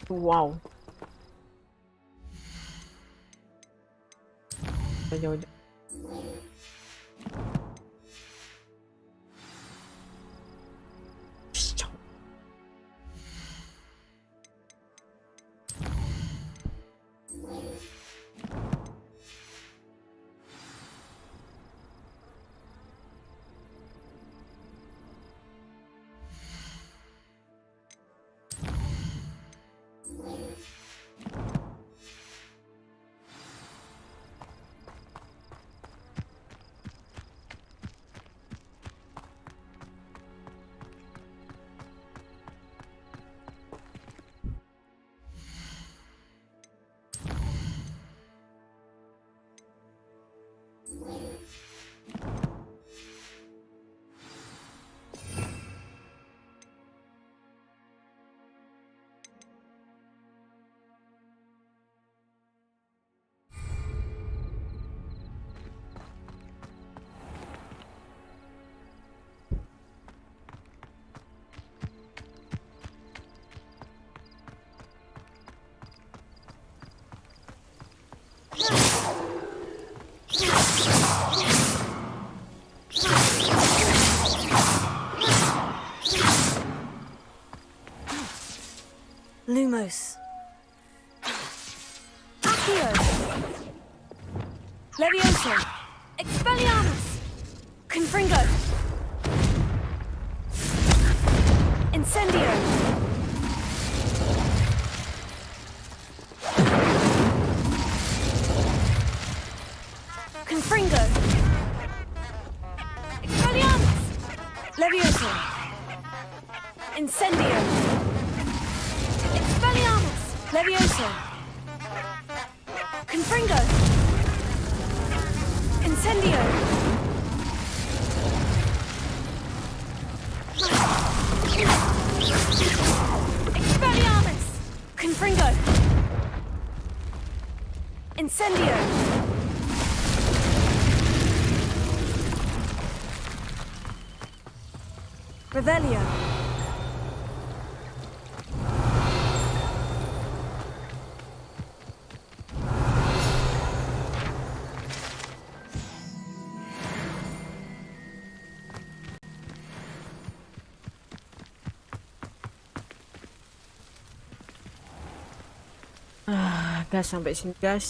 Wow. Jauh-jauh. Levioso! Expelliarmus! Confringo! Incendio! Confringo! Expelliarmus! Levioso! Incendio! Expelliarmus! Levioso! Confringo! Incendio! Expelliarmus! Confringo! Incendio! Revelio! Guys, sampai sini guys.